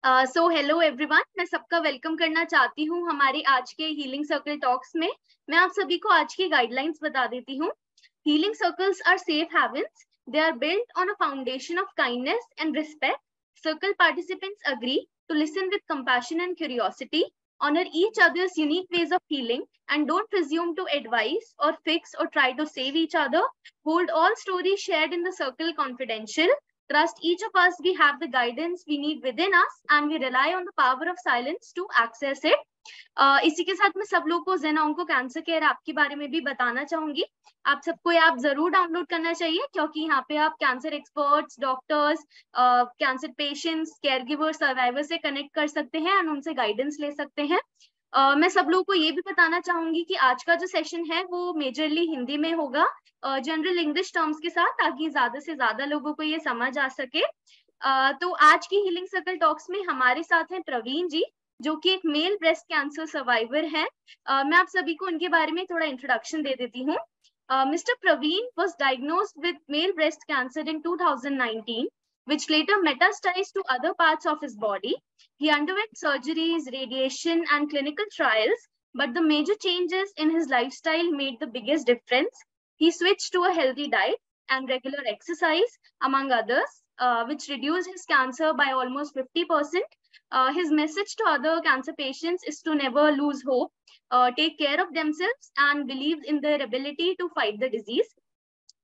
So hello everyone, मैं सबका welcome करना चाहती हूँ हमारे आज के हीलिंग सर्कल टॉक्स में। मैं आप सभी को आज की गाइडलाइंस बता देती हूँ। Healing circles are safe havens. They are built on a foundation of kindness and respect. Circle participants agree to listen with compassion and curiosity, honor each other's unique ways of healing, and don't presume to advise or fix or try to save each other. Hold all stories shared in the circle confidential. Trust each of us, we have the guidance we need within us, and we rely on the power of silence to access it. इसी के साथ मैं सब लोगों को जेना onco cancer care app के बारे में भी बताना चाहूंगी। आप सबको ये ऐप जरूर डाउनलोड करना चाहिए, क्योंकि यहाँ पे आप cancer experts, doctors, cancer patients, care giver, survivor से कनेक्ट कर सकते हैं एंड उनसे गाइडेंस ले सकते हैं। मैं सब लोगों को ये भी बताना चाहूंगी कि आज का जो सेशन है वो मेजरली हिंदी में होगा, जनरल इंग्लिश टर्म्स के साथ, ताकि ज्यादा से ज्यादा लोगों को ये समझ आ सके। तो आज की हीलिंग सर्कल टॉक्स में हमारे साथ हैं प्रवीण जी, जो कि एक मेल ब्रेस्ट कैंसर सर्वाइवर है। मैं आप सभी को उनके बारे में थोड़ा इंट्रोडक्शन दे देती हूँ। Mr. Praveen was diagnosed with male breast cancer in 2019, which later metastasized to other parts of his body. He underwent surgeries, radiation, and clinical trials, but the major changes in his lifestyle made the biggest difference. He switched to a healthy diet and regular exercise, among others, which reduced his cancer by almost 50%. His message to other cancer patients is to never lose hope, take care of themselves, and believe in their ability to fight the disease.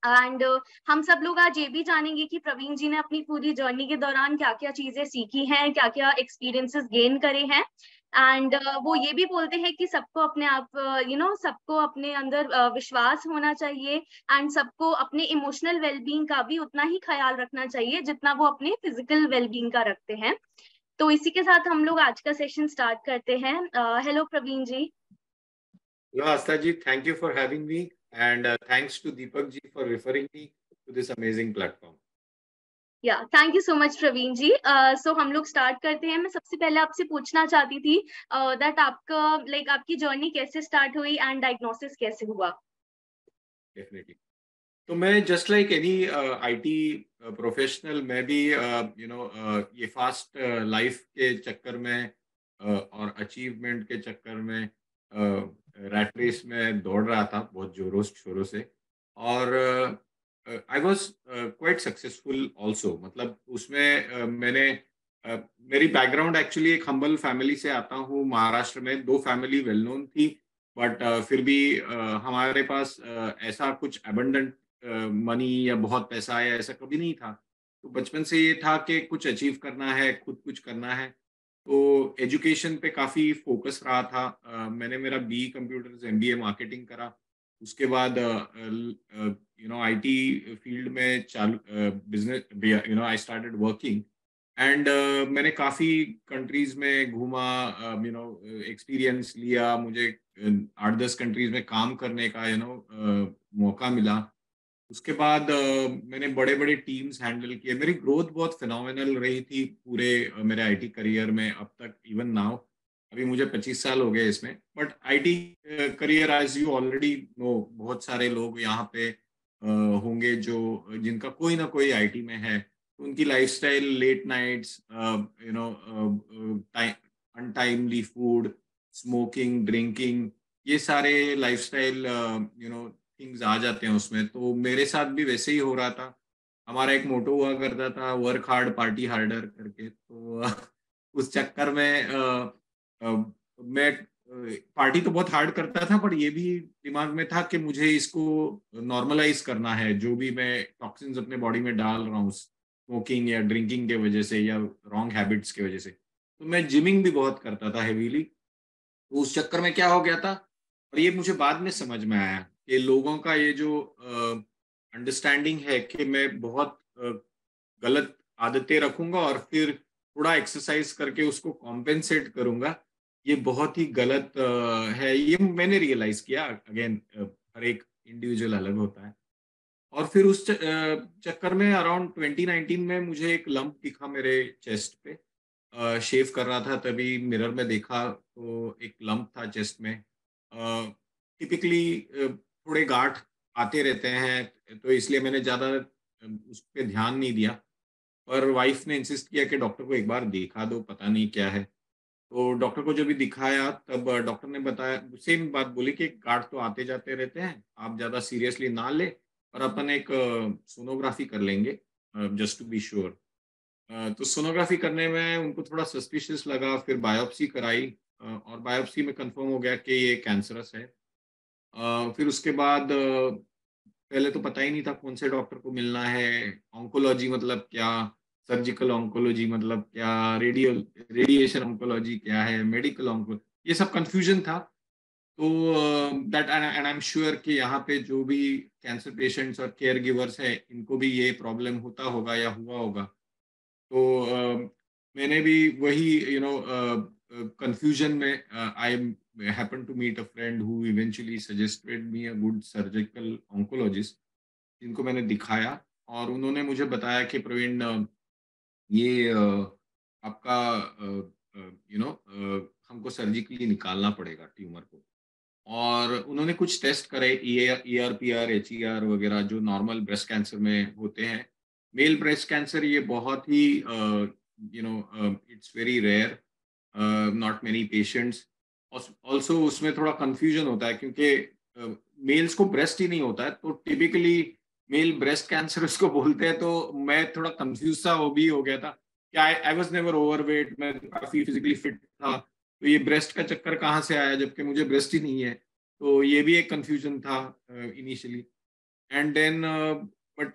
And हम सब लोग आज ये भी जानेंगे कि प्रवीण जी ने अपनी पूरी जर्नी के दौरान क्या क्या चीजें सीखी हैं, क्या क्या एक्सपीरियंसेस गेन करे हैं। एंड वो ये भी बोलते हैं कि सबको अपने आप सबको अपने अंदर विश्वास होना चाहिए, एंड सबको अपने इमोशनल वेलबींग का भी उतना ही ख्याल रखना चाहिए जितना वो अपने फिजिकल वेलबींग का रखते हैं। तो इसी के साथ हम लोग आज का सेशन स्टार्ट करते हैं। Hello Praveen ji. Hello, Asta ji. Thank you for having me, and thanks to Deepak ji for referring me to this amazing platform. या thank you so much Praveen ji. So हम लोग स्टार्ट करते हैं। मैं सबसे पहले आपसे पूछना चाहती थी दैट आपका आपकी जर्नी कैसे स्टार्ट हुई एंड डायग्नोसिस कैसे हुआ। Definitely. तो मैं just like any IT professional, मैं भी ये फास्ट लाइफ के चक्कर में और अचीवमेंट के चक्कर में रैट रेस में दौड़ रहा था बहुत जोरों शोरों से। और I was quite successful also. मतलब उसमें मेरी बैकग्राउंड एक्चुअली एक हम्बल फैमिली से आता हूँ। महाराष्ट्र में दो फैमिली वेल नोन थी, बट फिर भी हमारे पास ऐसा कुछ एबंडेंट मनी या बहुत पैसा आया ऐसा कभी नहीं था। तो बचपन से ये था कि कुछ अचीव करना है, खुद कुछ करना है। तो एजुकेशन पे काफ़ी फोकस रहा था। मैंने मेरा बी कंप्यूटर्स एमबीए मार्केटिंग करा। उसके बाद आईटी फील्ड में चालू business, I started working. And मैंने काफ़ी कंट्रीज में घूमा, एक्सपीरियंस लिया। मुझे 8-10 कंट्रीज में काम करने का मौका मिला। उसके बाद मैंने बड़े बड़े टीम्स हैंडल किए। मेरी ग्रोथ बहुत फिनोमिनल रही थी पूरे मेरे आईटी करियर में अब तक, इवन नाउ। अभी मुझे 25 साल हो गए इसमें। But IT career, as you already know, बहुत सारे लोग यहाँ पे होंगे जो जिनका कोई ना कोई आईटी में है। तो उनकी lifestyle, late nights, untimely food, smoking, drinking, ये सारे लाइफस्टाइल थिंग्स आ जाते हैं उसमें। तो मेरे साथ भी वैसे ही हो रहा था। हमारा एक मोटो हुआ करता था, वर्क हार्ड पार्टी हार्डर करके। तो उस चक्कर में मैं पार्टी तो बहुत हार्ड करता था, पर ये भी दिमाग में था कि मुझे इसको नॉर्मलाइज करना है, जो भी मैं टॉक्सिन्स अपने बॉडी में डाल रहा हूँ स्मोकिंग या ड्रिंकिंग के वजह से या रॉन्ग हैबिट्स की वजह से। तो मैं जिमिंग भी बहुत करता था हेवीली। तो उस चक्कर में क्या हो गया था, और ये मुझे बाद में समझ में आया कि लोगों का ये जो अंडरस्टैंडिंग है कि मैं बहुत गलत आदतें रखूंगा और फिर थोड़ा एक्सरसाइज करके उसको कॉम्पेंसेट करूंगा, ये बहुत ही गलत है। ये मैंने रियलाइज किया। अगेन हर एक इंडिविजुअल अलग होता है। और फिर उस चक्कर में अराउंड 2019 में मुझे एक लंप दिखा मेरे चेस्ट पे। शेव कर रहा था तभी मिरर में देखा तो एक लंप था चेस्ट में। टिपिकली थोड़े गांठ आते रहते हैं, तो इसलिए मैंने ज़्यादा उस पर ध्यान नहीं दिया। पर वाइफ ने इंसिस्ट किया कि डॉक्टर को एक बार दिखा दो, पता नहीं क्या है। तो डॉक्टर को जब भी दिखाया तब डॉक्टर ने बताया, सेम बात बोली कि गार्ड तो आते जाते रहते हैं, आप ज़्यादा सीरियसली ना ले, और अपन एक सोनोग्राफी कर लेंगे जस्ट टू बी श्योर। तो सोनोग्राफी करने में उनको थोड़ा सस्पिशियस लगा, फिर बायोप्सी कराई और बायोप्सी में कंफर्म हो गया कि ये कैंसरस है। फिर उसके बाद पहले तो पता ही नहीं था कौन से डॉक्टर को मिलना है, ऑन्कोलॉजी मतलब क्या, सर्जिकल ऑन्कोलॉजी मतलब क्या, रेडिएशन ऑन्कोलॉजी क्या है, मेडिकल ऑन्को, ये सब कंफ्यूजन था। तो that and I am sure कि यहाँ पे जो भी कैंसर पेशेंट्स और केयर गिवर्स हैं, इनको भी ये प्रॉब्लम होता होगा या हुआ होगा। तो मैंने भी वही कंफ्यूजन में I happen to meet a friend who eventually suggested me a good surgical oncologist, जिनको मैंने दिखाया, और उन्होंने मुझे बताया कि प्रवीण ये आपका हमको सर्जिकली निकालना पड़ेगा ट्यूमर को। और उन्होंने कुछ टेस्ट करे, ER, PR, HER वगैरह, जो नॉर्मल ब्रेस्ट कैंसर में होते हैं। मेल ब्रेस्ट कैंसर ये बहुत ही it's very rare, not many patients. Also उसमें थोड़ा कंफ्यूजन होता है क्योंकि मेल्स को ब्रेस्ट ही नहीं होता है, तो टिपिकली मेल ब्रेस्ट कैंसर उसको बोलते हैं। तो मैं थोड़ा कंफ्यूज सा वो भी हो गया था कि आई वाज नेवर ओवरवेट, मैं काफी फिजिकली फिट था, तो ये ब्रेस्ट का चक्कर कहाँ से आया जबकि मुझे ब्रेस्ट ही नहीं है। तो ये भी एक कंफ्यूजन था initially. And then but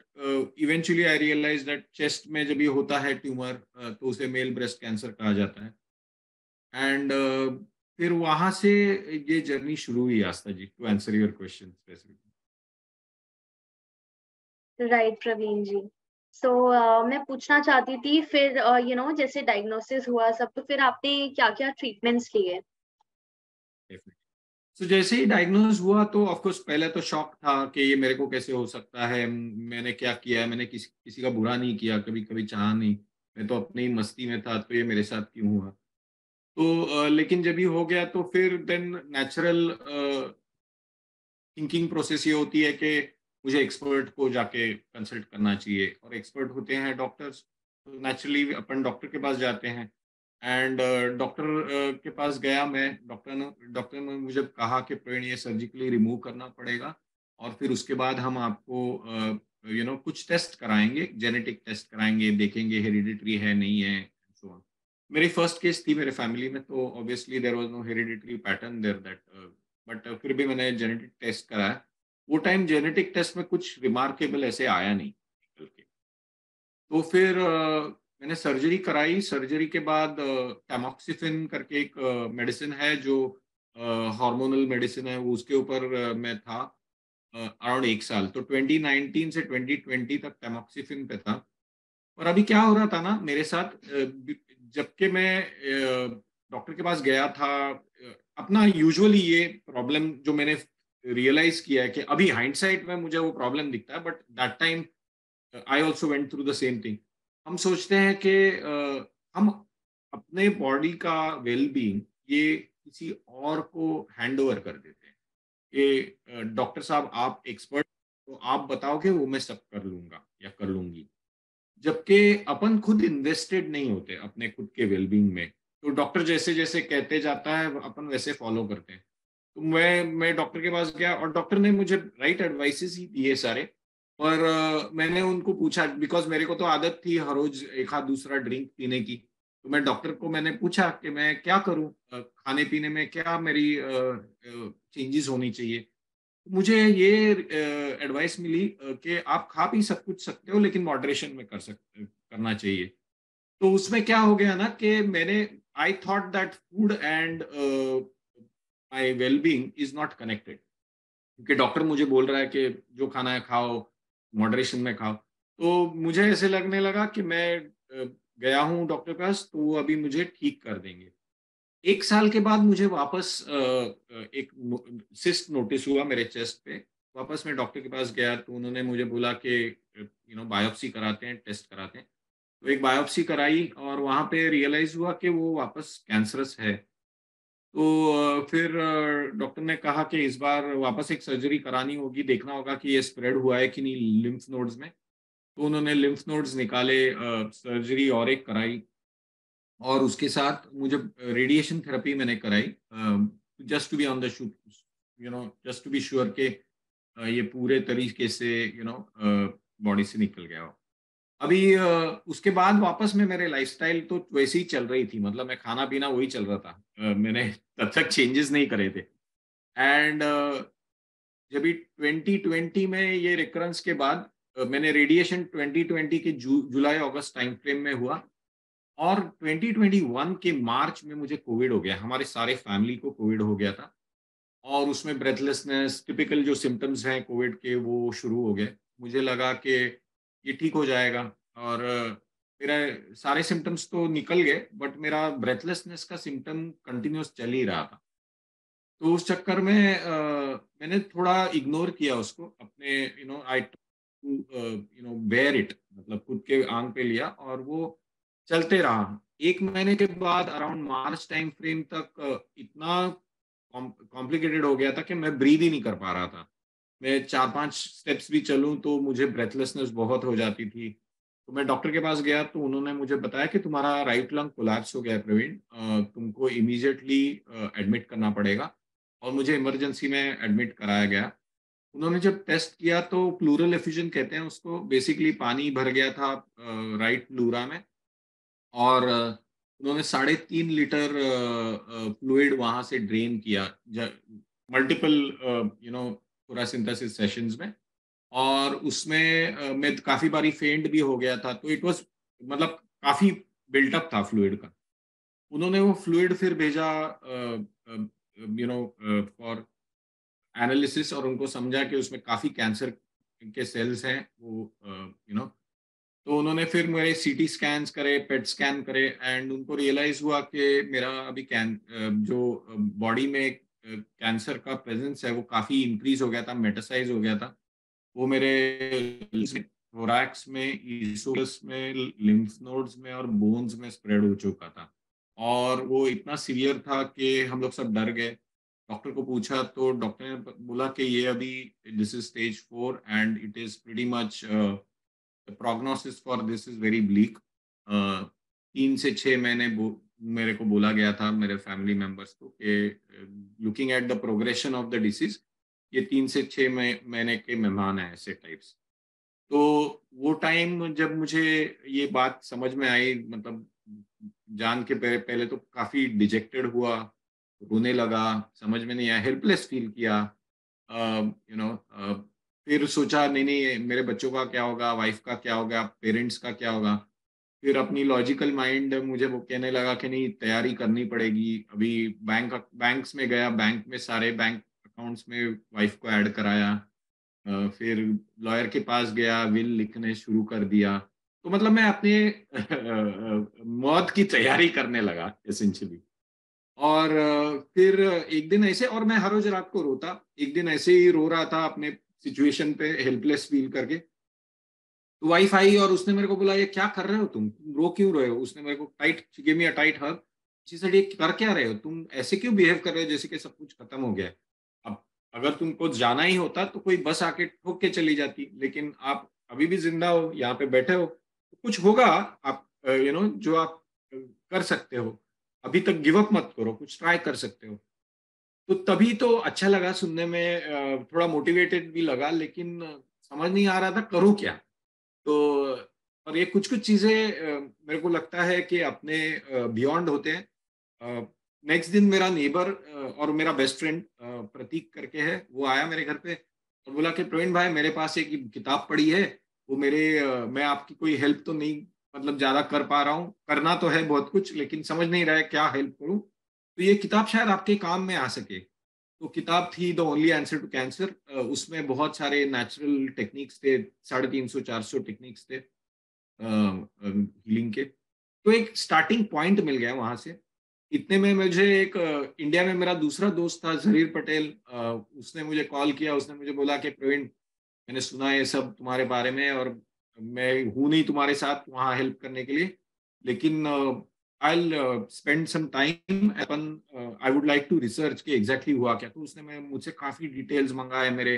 eventually I realise that chest में जब ये होता है ट्यूमर, तो उसे मेल ब्रेस्ट कैंसर कहा जाता है। एंड फिर वहां से ये जर्नी शुरू हुई Aastha ji, to answer your question specifically. Right Praveen ji. So मैं पूछना चाहती थी फिर जैसे डायग्नोसिस हुआ सब, तो फिर आपने क्या क्या ट्रीटमेंट्स लिए? तो जैसे ही डायग्नोज हुआ तो ऑफ कोर्स पहले तो शॉक था कि ये मेरे को कैसे हो सकता है, मैंने क्या किया है, मैंने किसी किसी का बुरा नहीं किया, कभी कभी चाहा नहीं, मैं तो अपनी ही मस्ती में था, तो ये मेरे साथ क्यों हुआ। तो लेकिन जब ये हो गया तो फिर देन नेचुरल थिंकिंग प्रोसेस ये होती है कि मुझे एक्सपर्ट को जाके कंसल्ट करना चाहिए, और एक्सपर्ट होते हैं डॉक्टर्स, तो नेचुरली अपन डॉक्टर के पास जाते हैं। एंड डॉक्टर के पास गया मैं, डॉक्टर ने मुझे कहा कि प्रवीण ये सर्जिकली रिमूव करना पड़ेगा, और फिर उसके बाद हम आपको कुछ टेस्ट कराएंगे, जेनेटिक टेस्ट कराएंगे, देखेंगे हेरिडिटरी है नहीं है, so on। मेरी फर्स्ट केस थी मेरे फैमिली में, तो obviously there was no hereditary pattern there that, but फिर भी मैंने जेनेटिक टेस्ट कराया। वो टाइम जेनेटिक टेस्ट में कुछ रिमार्केबल ऐसे आया नहीं निकल के। तो फिर मैंने सर्जरी कराई, सर्जरी के बाद टैमॉक्सिफिन करके एक मेडिसिन है जो हार्मोनल मेडिसिन है, वो उसके ऊपर मैं था अराउंड 1 साल, तो 2019 से 2020 तक टैमॉक्सिफिन पे था। और अभी क्या हो रहा था ना मेरे साथ, जबकि मैं डॉक्टर के पास गया था, अपना यूजुअली ये प्रॉब्लम जो मैंने रियलाइज किया है कि अभी हाइंडसाइट में मुझे वो प्रॉब्लम दिखता है, but that time I also went through the same thing. हम सोचते हैं कि हम अपने बॉडी का वेल बीइंग ये किसी और को हैंड ओवर कर देते हैं कि डॉक्टर साहब आप एक्सपर्ट, तो आप बताओगे वो मैं सब कर लूंगा या कर लूंगी। जबकि अपन खुद इन्वेस्टेड नहीं होते अपने खुद के वेलबींग में, तो डॉक्टर जैसे जैसे कहते जाता है अपन वैसे फॉलो करते हैं। तो मैं डॉक्टर के पास गया और डॉक्टर ने मुझे राइट एडवाइसेस ही दिए सारे। और मैंने उनको पूछा, बिकॉज मेरे को तो आदत थी हर रोज एक आध दूसरा ड्रिंक पीने की, तो मैं डॉक्टर को मैंने पूछा कि मैं क्या करूं, खाने पीने में क्या मेरी चेंजेस होनी चाहिए। मुझे ये एडवाइस मिली कि आप खा पी सब कुछ सकते हो, लेकिन मॉडरेशन में करना चाहिए। तो उसमें क्या हो गया ना कि मैंने I thought that food and my wellbeing is not connected, क्योंकि डॉक्टर मुझे बोल रहा है कि जो खाना है खाओ, मॉडरेशन में खाओ। तो मुझे ऐसे लगने लगा कि मैं गया हूँ डॉक्टर के पास, तो वो अभी मुझे ठीक कर देंगे। 1 साल के बाद मुझे वापस एक सिस्ट नोटिस हुआ मेरे चेस्ट पे। वापस मैं डॉक्टर के पास गया, तो उन्होंने मुझे बोला कि बायोप्सी कराते हैं, टेस्ट कराते हैं। तो एक बायोप्सी कराई और वहाँ पे रियलाइज़ हुआ कि वो वापस कैंसरस है। तो फिर डॉक्टर ने कहा कि इस बार वापस एक सर्जरी करानी होगी, देखना होगा कि ये स्प्रेड हुआ है कि नहीं लिम्फ नोड्स में। तो उन्होंने लिम्फ नोड्स निकाले, सर्जरी और एक कराई, और उसके साथ मुझे रेडिएशन थेरेपी मैंने कराई, just to be on the shoot, just to be sure के ये पूरे तरीके से बॉडी से निकल गया हो। अभी उसके बाद वापस में मेरे लाइफस्टाइल तो वैसे ही चल रही थी, मतलब मैं खाना पीना वही चल रहा था, मैंने तब तक चेंजेस नहीं करे थे। एंड जब भी 2020 में ये रिकरेंस के बाद मैंने रेडिएशन 2020 के जुलाई अगस्त टाइम फ्रेम में हुआ, और 2021 के मार्च में मुझे कोविड हो गया। हमारे सारे फैमिली को कोविड हो गया था, और उसमें ब्रेथलेसनेस, टिपिकल जो सिम्टम्स हैं कोविड के, वो शुरू हो गए। मुझे लगा कि ये ठीक हो जाएगा, और मेरा सारे सिम्टम्स तो निकल गए, बट मेरा ब्रेथलेसनेस का सिम्टम कंटिन्यूस चल ही रहा था। तो उस चक्कर में मैंने थोड़ा इग्नोर किया उसको, अपने आई बेयर इट, मतलब खुद के आंग पे लिया, और वो चलते रहा। 1 महीने के बाद अराउंड मार्च टाइम फ्रेम तक इतना कॉम्प्लिकेटेड हो गया था कि मैं ब्रीद ही नहीं कर पा रहा था। मैं 4-5 स्टेप्स भी चलूं तो मुझे ब्रेथलेसनेस बहुत हो जाती थी। तो मैं डॉक्टर के पास गया, तो उन्होंने मुझे बताया कि तुम्हारा राइट लंग कोलैप्स हो गया है प्रवीण, तुमको इमीडिएटली एडमिट करना पड़ेगा। और मुझे इमरजेंसी में एडमिट कराया गया। उन्होंने जब टेस्ट किया तो प्लूरल एफ्यूजन कहते हैं उसको, बेसिकली पानी भर गया था राइट प्लूरा में, और उन्होंने 3.5 लीटर फ्लूइड वहां से ड्रेन किया मल्टीपल कोरासिंथेसिस सेशंस में। और उसमें मैं काफी बारी फेंट भी हो गया था, तो इट वाज, मतलब काफी बिल्टअप था फ्लूइड का। उन्होंने वो फ्लूइड फिर भेजा फॉर एनालिसिस, और उनको समझा कि उसमें काफी कैंसर के सेल्स हैं वो, तो उन्होंने फिर मेरे सीटी स्कैन्स करे, पेट स्कैन करे, एंड उनको रियलाइज हुआ कि मेरा अभी जो बॉडी में कैंसर का प्रेजेंस है वो काफी इंक्रीज हो गया था, मेटासाइज हो गया था। वो मेरे थोरैक्स में, ईसोफेगस में, लिम्फ नोड्स में और बोन्स में स्प्रेड हो चुका था। और वो इतना सीवियर था कि हम लोग सब डर गए। डॉक्टर को पूछा तो डॉक्टर ने बोला कि ये अभी this is stage 4 and it is pretty much, the prognosis for this is very bleak. 3 से 6 महीने मेरे को बोला गया था मेरे फैमिली मेंबर्स को कि looking at the progression of the disease, ये 3 से 6 महीने के मेहमान हैं ऐसे टाइप्स। तो वो टाइम जब मुझे ये बात समझ में आई, मतलब जान के पहले तो काफी डिजेक्टेड हुआ, रोने लगा, समझ में नहीं आया, हेल्पलेस फील किया। फिर सोचा नहीं नहीं, मेरे बच्चों का क्या होगा, वाइफ का क्या होगा, पेरेंट्स का क्या होगा। फिर अपनी लॉजिकल माइंड मुझे वो कहने लगा कि नहीं, तैयारी करनी पड़ेगी। अभी बैंक्स में गया, बैंक में सारे बैंक अकाउंट्स में वाइफ को ऐड कराया। फिर लॉयर के पास गया, विल लिखने शुरू कर दिया। तो मतलब मैं अपने मौत की तैयारी करने लगा एसेंशियली। और फिर एक दिन ऐसे, और मैं हर रोज रात को रोता, एक दिन ऐसे ही रो रहा था अपने सिचुएशन पे हेल्पलेस फील करके। तो वाइफ आई और उसने मेरे को बोला, ये क्या कर रहे हो तुम रो क्यों रहे हो? उसने मेरे को give me a tight hug. She said, ये कर क्या रहे हो तुम, ऐसे क्यों बिहेव कर रहे हो जैसे कि सब कुछ खत्म हो गया है। अब अगर तुमको जाना ही होता तो कोई बस आके ठोक के चली जाती, लेकिन आप अभी भी जिंदा हो, यहाँ पे बैठे हो, तो कुछ होगा, आप जो आप कर सकते हो। अभी तक गिव अप मत करो, कुछ ट्राई कर सकते हो। तो तभी तो अच्छा लगा सुनने में, थोड़ा मोटिवेटेड भी लगा, लेकिन समझ नहीं आ रहा था करूँ क्या। तो और ये कुछ कुछ चीजें मेरे को लगता है कि अपने बियॉन्ड होते हैं। नेक्स्ट दिन मेरा नेबर और मेरा बेस्ट फ्रेंड प्रतीक करके है, वो आया मेरे घर पे और बोला कि प्रवीण भाई, मेरे पास एक किताब पड़ी है, वो मैं आपकी कोई हेल्प तो नहीं, मतलब ज्यादा कर पा रहा हूँ, करना तो है बहुत कुछ, लेकिन समझ नहीं रहा है क्या हेल्प करूँ, तो ये किताब शायद आपके काम में आ सके। तो किताब थी the only answer to cancer. उसमें बहुत सारे नेचुरल टेक्निक्स थे, 350-400 टेक्निक्स थे हीलिंग के। तो एक स्टार्टिंग पॉइंट मिल गया वहां से। इतने में मुझे एक इंडिया में मेरा दूसरा दोस्त था जहीर पटेल, उसने मुझे कॉल किया, उसने मुझे बोला कि प्रवीण, मैंने सुना है सब तुम्हारे बारे में, और मैं हूं नहीं तुम्हारे साथ वहाँ हेल्प करने के लिए, लेकिन आई स्पेंड सम टाइम अपन, I would like to research कि एग्जैक्टली हुआ क्या। तो उसने मुझसे काफी डिटेल्स मंगाए, मेरे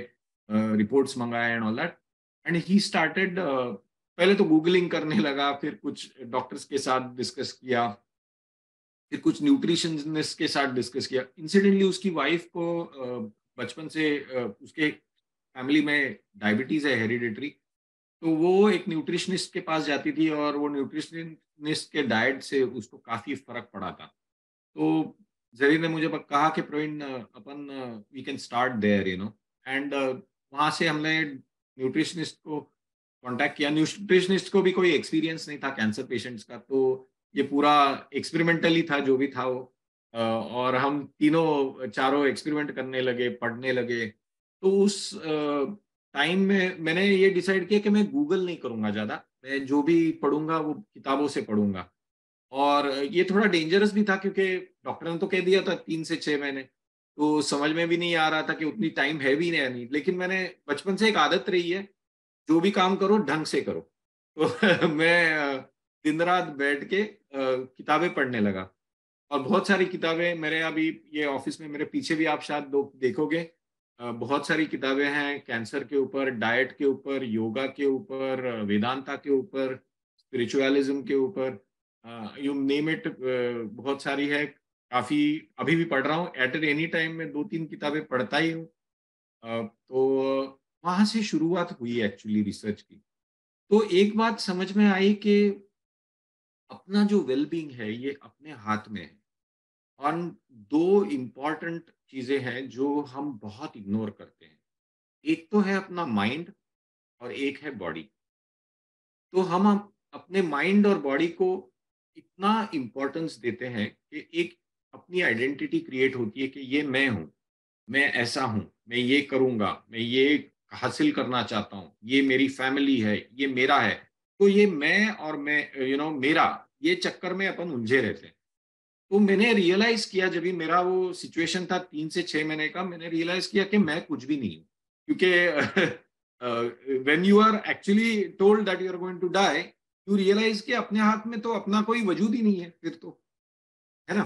रिपोर्ट्स मंगाए and all that, and he started पहले तो गूगलिंग करने लगा, फिर कुछ डॉक्टर्स के साथ डिस्कस किया, फिर कुछ न्यूट्रिशनिस्ट के साथ डिस्कस किया। इंसिडेंटली उसकी वाइफ को बचपन से उसके फैमिली में डायबिटीज है, हेरिडिटरी। तो वो एक न्यूट्रिशनिस्ट के पास जाती थी और वो न्यूट्रिशनिस्ट के डाइट से उसको काफ़ी फ़र्क पड़ा था। तो ज़रीन ने मुझे कहा कि प्रवीण, अपन we can start there, and वहाँ से हमने न्यूट्रिशनिस्ट को कांटेक्ट किया। न्यूट्रिशनिस्ट को भी कोई एक्सपीरियंस नहीं था कैंसर पेशेंट्स का, तो ये पूरा एक्सपेरिमेंटली था जो भी था वो। और हम तीनों चारों एक्सपेरिमेंट करने लगे, पढ़ने लगे। तो उस टाइम में मैंने ये डिसाइड किया कि मैं गूगल नहीं करूँगा ज़्यादा, मैं जो भी पढ़ूँगा वो किताबों से पढ़ूँगा। और ये थोड़ा डेंजरस भी था क्योंकि डॉक्टर ने तो कह दिया था 3 से 6 महीने, तो समझ में भी नहीं आ रहा था कि उतनी टाइम है भी या नहीं। लेकिन मैंने बचपन से एक आदत रही है, जो भी काम करो ढंग से करो। तो मैं दिन-रात बैठ के किताबें पढ़ने लगा और बहुत सारी किताबें मेरे अभी ये ऑफ़िस में मेरे पीछे भी आप शायद दो देखोगे, बहुत सारी किताबें हैं कैंसर के ऊपर, डाइट के ऊपर, योगा के ऊपर, वेदांता के ऊपर, स्पिरिचुअलिज़्म के ऊपर, यू नेम इट, बहुत सारी है। काफ़ी अभी भी पढ़ रहा हूँ, एट एनी टाइम मैं 2-3 किताबें पढ़ता ही हूँ। तो वहाँ से शुरुआत हुई एक्चुअली रिसर्च की। तो एक बात समझ में आई कि अपना जो वेल बीइंग है ये अपने हाथ में है। और 2 इम्पोर्टेंट चीज़ें हैं जो हम बहुत इग्नोर करते हैं। एक तो है अपना माइंड और एक है बॉडी। तो हम अपने माइंड और बॉडी को इतना इम्पोर्टेंस देते हैं कि एक अपनी आइडेंटिटी क्रिएट होती है कि ये मैं हूँ, मैं ऐसा हूँ, मैं ये करूँगा, मैं ये हासिल करना चाहता हूँ, ये मेरी फैमिली है, ये मेरा है। तो ये मैं और मैं मेरा, ये चक्कर में अपन उलझे रहते हैं। तो मैंने रियलाइज़ किया जब भी मेरा वो सिचुएशन था 3 से 6 महीने का, मैंने रियलाइज़ किया कि मैं कुछ भी नहीं हूँ। क्योंकि when you are actually told that you are going to die, you realize कि अपने हाथ में तो अपना कोई वजूद ही नहीं है फिर तो, है ना?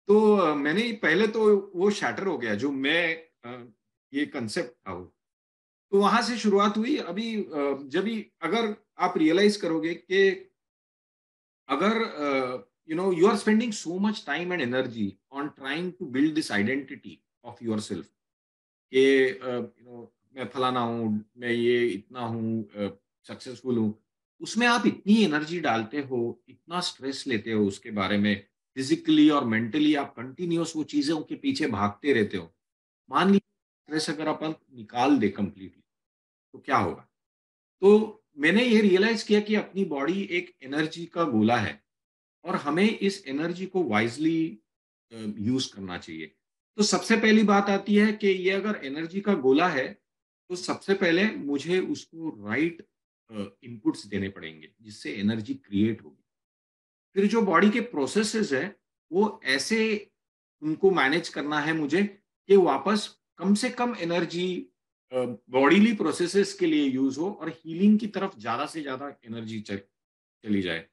तो मैंने पहले तो वो शैटर हो गया जो मैं, ये कांसेप्ट था वो। तो वहाँ से शुरुआत हुई। अभी जब भी अगर आप रियलाइज़ करोगे कि अगर you are spending so much time and energy on trying to build this identity of yourself कि मैं फलाना हूँ, मैं ये इतना हूँ, सक्सेसफुल हूँ, उसमें आप इतनी एनर्जी डालते हो, इतना स्ट्रेस लेते हो उसके बारे में, फिजिकली और मेंटली आप कंटिन्यूअस वो चीज़ों के पीछे भागते रहते हो। मान लीजिए स्ट्रेस अगर अपन निकाल दे कंप्लीटली, तो क्या होगा? तो मैंने ये रियलाइज़ किया कि अपनी बॉडी एक एनर्जी का गोला है और हमें इस एनर्जी को वाइज़ली यूज़ करना चाहिए। तो सबसे पहली बात आती है कि ये अगर एनर्जी का गोला है, तो सबसे पहले मुझे उसको राइट इनपुट्स देने पड़ेंगे, जिससे एनर्जी क्रिएट होगी। फिर जो बॉडी के प्रोसेसेस हैं, वो ऐसे उनको मैनेज करना है मुझे कि वापस कम से कम एनर्जी बॉडीली प्रोसेसेस के लिए यूज़ हो और हीलिंग की तरफ ज़्यादा से ज़्यादा एनर्जी चली जाए।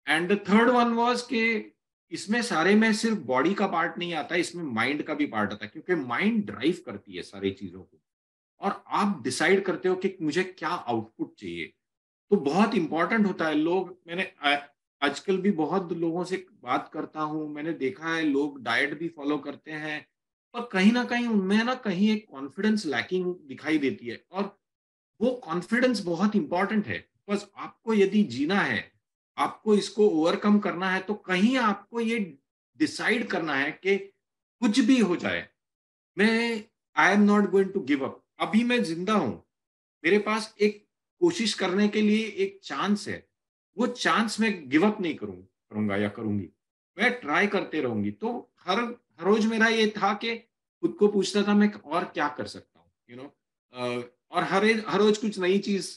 And the third one was कि इसमें सारे में सिर्फ बॉडी का पार्ट नहीं आता है, इसमें माइंड का भी पार्ट आता है क्योंकि माइंड ड्राइव करती है सारी चीज़ों को और आप डिसाइड करते हो कि मुझे क्या आउटपुट चाहिए। तो बहुत इम्पोर्टेंट होता है। लोग मैंने आजकल भी बहुत लोगों से बात करता हूँ, मैंने देखा है लोग डाइट भी फ़ॉलो करते हैं, पर कहीं न कहीं उनमें ना कहीं एक कॉन्फिडेंस लैकिंग दिखाई देती है और वो कॉन्फिडेंस बहुत इम्पोर्टेंट है। बस आपको यदि जीना है, आपको इसको ओवरकम करना है, तो कहीं आपको ये डिसाइड करना है कि कुछ भी हो जाए, मैं I am not going to give up. अभी मैं ज़िंदा हूँ, मेरे पास एक कोशिश करने के लिए एक चांस है। वो चांस मैं गिव अप नहीं करूँगा या करूँगी। मैं ट्राई करते रहूँगी। तो हर हर रोज़ मेरा ये था कि खुद को पूछता था मैं और क्या कर सकता हूँ, और हर रोज़ कुछ नई चीज़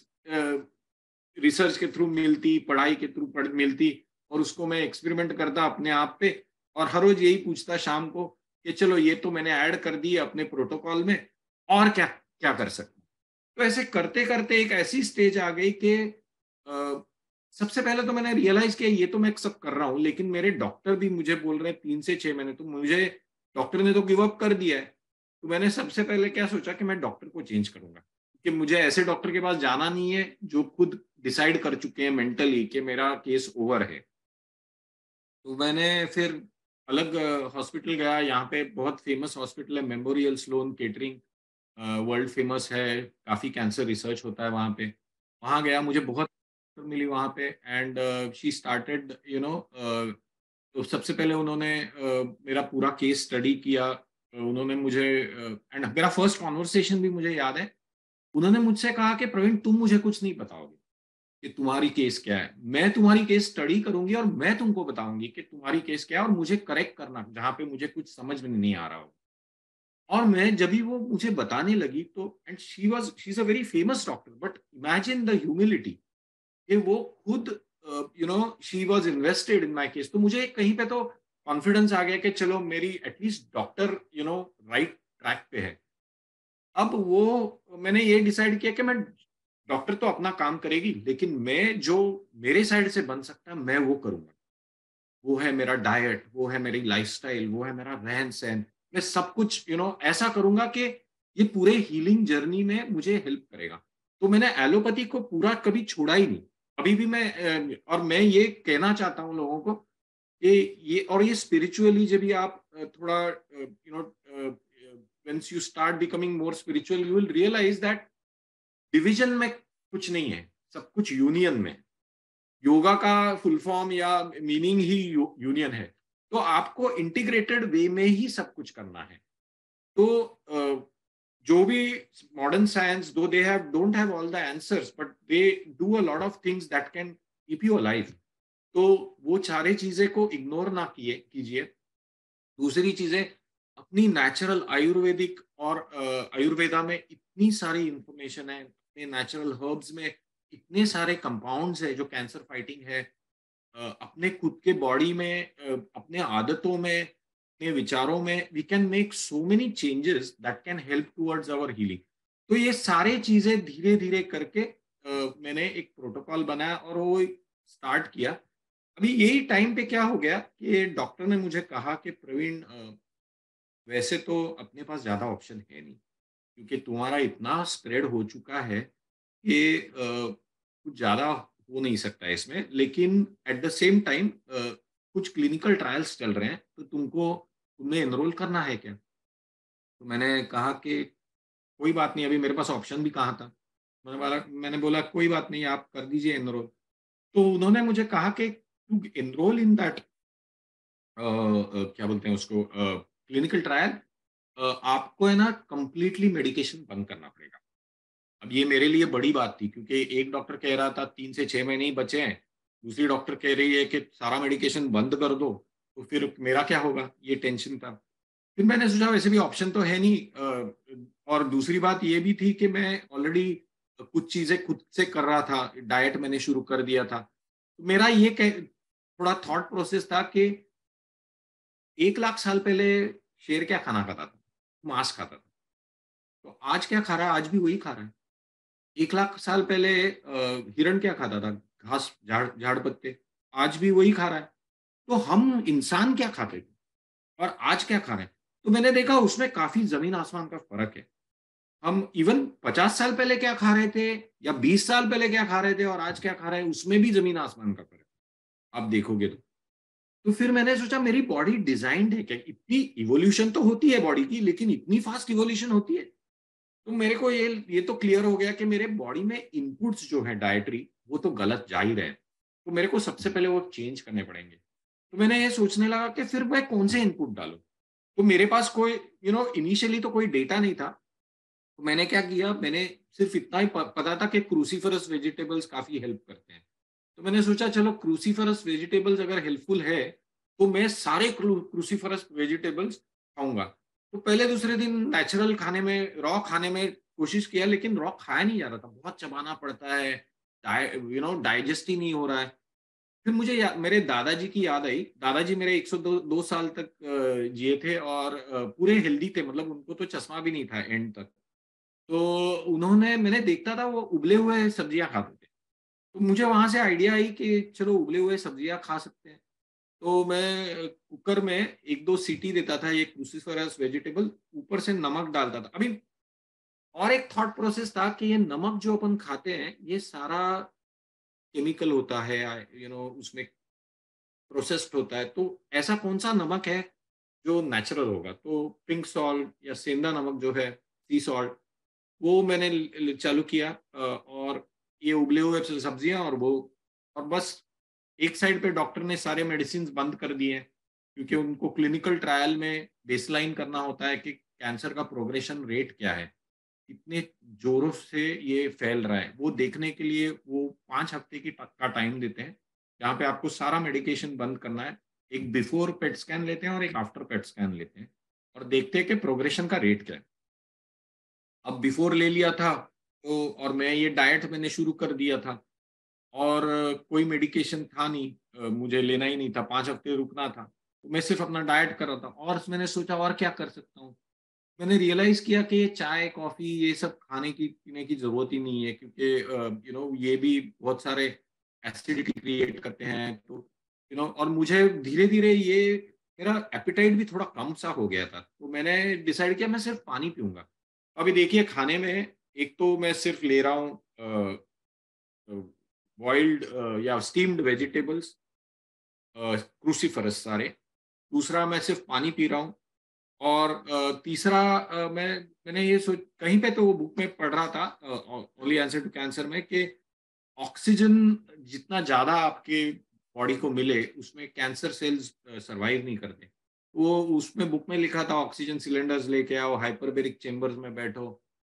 रिसर्च के थ्रू मिलती, पढ़ाई के थ्रू मिलती और उसको मैं एक्सपेरिमेंट करता अपने आप पे और हर रोज़ यही पूछता शाम को कि चलो ये तो मैंने ऐड कर दी अपने प्रोटोकॉल में, और क्या क्या कर सकता हूँ? तो ऐसे करते-करते एक ऐसी स्टेज आ गई कि सबसे पहले तो मैंने रियलाइज़ किया ये तो मैं सब कर रहा हूँ, लेकिन मेरे डॉक्टर भी मुझे बोल रहे हैं 3 से 6 महीने, तो मुझे डॉक्टर ने तो गिव अप कर दिया है। तो मैंने सबसे पहले क्या सोचा कि मैं डॉक्टर को चेंज करूँगा, कि मुझे ऐसे डॉक्टर के पास जाना नहीं है जो खुद डिसाइड कर चुके हैं मेंटली कि मेरा केस ओवर है। तो मैंने फिर अलग हॉस्पिटल गया, यहाँ पे बहुत फेमस हॉस्पिटल है, Memorial Sloan Kettering, world famous है, काफ़ी कैंसर रिसर्च होता है वहाँ पे। वहाँ गया, मुझे बहुत मिली वहाँ पे, एंड शी स्टार्टेड तो सबसे पहले उन्होंने मेरा पूरा केस स्टडी किया। उन्होंने मुझे एंड मेरा फर्स्ट कॉन्वर्सेशन भी मुझे याद है। उन्होंने मुझसे कहा कि प्रवीण, तुम मुझे कुछ नहीं बताओगे कि तुम्हारी केस क्या है, मैं तुम्हारी केस स्टडी करूंगी और मैं तुमको बताऊंगी कि तुम्हारी केस क्या है, और मुझे करेक्ट करना जहाँ पे मुझे कुछ समझ में नहीं आ रहा हो। और मैं जब भी वो मुझे बताने लगी तो, and she is a very famous doctor, but imagine the humility कि वो खुद she was invested in my case. तो मुझे कहीं पे तो कॉन्फिडेंस आ गया कि चलो मेरी एटलीस्ट डॉक्टर राइट ट्रैक पे है। अब वो मैंने ये डिसाइड किया कि मैं, डॉक्टर तो अपना काम करेगी, लेकिन मैं जो मेरे साइड से बन सकता है मैं वो करूंगा। वो है मेरा डाइट, वो है मेरी लाइफस्टाइल, वो है मेरा रहन सहन। मैं सब कुछ ऐसा करूंगा कि ये पूरे हीलिंग जर्नी में मुझे हेल्प करेगा। तो मैंने एलोपैथी को पूरा कभी छोड़ा ही नहीं। अभी भी मैं और मैं ये कहना चाहता हूँ लोगों को कि ये स्पिरिचुअली जब भी आप थोड़ा once you start becoming more spiritual, you will realize that division में कुछ नहीं है, सब कुछ यूनियन में। योगा का फुल फॉर्म या मीनिंग ही यूनियन है। तो आपको इंटीग्रेटेड वे में ही सब कुछ करना है। तो जो भी मॉडर्न साइंस, दो they have don't have all the answers, but they do a lot of things that can keep you alive. तो वो सारी चीजें को इग्नोर ना कीजिए। दूसरी चीजें, अपनी नेचुरल आयुर्वेदिक और आयुर्वेदा में इतनी सारी इंफॉर्मेशन है, अपने नेचुरल हर्ब्स में इतने सारे कंपाउंड्स है जो कैंसर फाइटिंग है। अपने खुद के बॉडी में, अपने आदतों में, अपने विचारों में we can make so many changes that can help towards our healing. तो ये सारे चीजें धीरे धीरे करके मैंने एक प्रोटोकॉल बनाया और वो स्टार्ट किया। अभी यही टाइम पे क्या हो गया कि डॉक्टर ने मुझे कहा कि प्रवीण, वैसे तो अपने पास ज्यादा ऑप्शन है नहीं, क्योंकि तुम्हारा इतना स्प्रेड हो चुका है कि कुछ ज्यादा हो नहीं सकता है इसमें, लेकिन एट द सेम टाइम कुछ क्लिनिकल ट्रायल्स चल रहे हैं, तो तुम्हें एनरोल करना है क्या? तो मैंने कहा कि कोई बात नहीं, अभी मेरे पास ऑप्शन भी कहाँ था। मैंने बोला कोई बात नहीं, आप कर दीजिए एनरोल। तो उन्होंने मुझे कहा कि टू एनरोल इन दैट, क्या बोलते हैं उसको, क्लिनिकल ट्रायल, आपको है ना कंप्लीटली मेडिकेशन बंद करना पड़ेगा। अब ये मेरे लिए बड़ी बात थी, क्योंकि एक डॉक्टर कह रहा था 3 से 6 महीने ही बचे हैं, दूसरी डॉक्टर कह रही है कि सारा मेडिकेशन बंद कर दो। तो फिर मेरा क्या होगा, ये टेंशन था। फिर मैंने सोचा वैसे भी ऑप्शन तो है नहीं, और दूसरी बात ये भी थी कि मैं ऑलरेडी कुछ चीजें खुद से कर रहा था, डाइट मैंने शुरू कर दिया था। तो मेरा थोड़ा थॉट प्रोसेस था कि 1 लाख साल पहले शेर क्या खाना खाता था? मांस खाता था। तो आज क्या खा रहा है? आज भी वही खा रहा है। 1 लाख साल पहले हिरण क्या खाता था? घास, झाड़ झाड़ पत्ते। आज भी वही खा रहा है। तो हम इंसान क्या खाते थे और आज क्या खा रहे हैं? तो मैंने देखा उसमें काफी जमीन आसमान का फर्क है। हम इवन 50 साल पहले क्या खा रहे थे या 20 साल पहले क्या खा रहे थे और आज क्या खा रहे हैं, उसमें भी जमीन आसमान का फर्क है, आप देखोगे तो फिर मैंने सोचा मेरी बॉडी डिजाइंड है क्या? इतनी इवोल्यूशन तो होती है बॉडी की, लेकिन इतनी फास्ट इवोल्यूशन होती है? तो मेरे को ये तो क्लियर हो गया कि मेरे बॉडी में इनपुट्स जो है डाइटरी, वो तो गलत जा ही रहे हैं। तो मेरे को सबसे पहले वो चेंज करने पड़ेंगे। तो मैंने ये सोचने लगा कि फिर मैं कौन से इनपुट डालूं। तो मेरे पास कोई इनिशियली तो कोई डेटा नहीं था। तो मैंने क्या किया, मैंने सिर्फ इतना ही पता था कि क्रूसीफरस वेजिटेबल्स काफी हेल्प करते हैं। तो मैंने सोचा चलो क्रूसीफरस वेजिटेबल्स अगर हेल्पफुल है तो मैं सारे क्रूसीफरस वेजिटेबल्स खाऊंगा। तो पहले दूसरे दिन नेचुरल खाने में, रॉ खाने में कोशिश किया, लेकिन रॉ खाया नहीं जा रहा था, बहुत चबाना पड़ता है, डाइजेस्ट ही नहीं हो रहा है। फिर मुझे मेरे दादाजी की याद आई। दादाजी मेरे 102 साल तक जिए थे और पूरे हेल्दी थे, मतलब उनको तो चश्मा भी नहीं था एंड तक। तो उन्होंने, मैंने देखता था वो उबले हुए सब्जियां खाते थे। तो मुझे वहां से आइडिया आई कि चलो उबले हुए सब्जियां खा सकते हैं। तो मैं कुकर में 1-2 सीटी देता था ये क्रूसीफरस वेजिटेबल, ऊपर से नमक डालता था। अभी और एक थॉट प्रोसेस था कि ये नमक जो अपन खाते हैं ये सारा केमिकल होता है, उसमें प्रोसेस्ड होता है, तो ऐसा कौन सा नमक है जो नेचुरल होगा? तो पिंक सॉल्ट या सेंधा नमक जो है, सी सॉल्ट, वो मैंने चालू किया, और ये उबले हुए सब्जियां, और बस एक साइड पे डॉक्टर ने सारे मेडिसिन बंद कर दिए हैं, क्योंकि उनको क्लिनिकल ट्रायल में बेसलाइन करना होता है कि कैंसर का प्रोग्रेशन रेट क्या है, कितने जोरों से ये फैल रहा है, वो देखने के लिए वो 5 हफ्ते का टाइम देते हैं, जहाँ पे आपको सारा मेडिकेशन बंद करना है। एक बिफोर पेट स्कैन लेते हैं और एक आफ्टर पेट स्कैन लेते हैं, और देखते हैं कि प्रोग्रेशन का रेट क्या है। अब बिफोर ले लिया था, तो और मैं ये डाइट मैंने शुरू कर दिया था, और कोई मेडिकेशन था नहीं, मुझे लेना ही नहीं था, 5 हफ्ते रुकना था, तो मैं सिर्फ अपना डाइट कर रहा था, और मैंने सोचा और क्या कर सकता हूँ। मैंने रियलाइज किया कि ये चाय कॉफी ये सब खाने की पीने की जरूरत ही नहीं है, क्योंकि ये भी बहुत सारे एसिडिटी क्रिएट करते हैं, तो और मुझे धीरे धीरे ये मेरा एपिटाइट भी थोड़ा कम सा हो गया था, तो मैंने डिसाइड किया मैं सिर्फ पानी पीऊंगा। अभी देखिए खाने में, एक तो मैं सिर्फ ले रहा हूँ बॉइल्ड या स्टीम्ड वेजिटेबल्स, क्रूसीफरस सारे। दूसरा, मैं सिर्फ पानी पी रहा हूँ। और तीसरा, मैंने ये सोच कहीं पे तो वो बुक में पढ़ रहा था, ओनली आंसर टू कैंसर में, कि ऑक्सीजन जितना ज़्यादा आपके बॉडी को मिले, उसमें कैंसर सेल्स सर्वाइव नहीं करते। वो उसमें बुक में लिखा था ऑक्सीजन सिलेंडर्स लेके आओ, हाइपरबेरिक चेंबर्स में बैठो।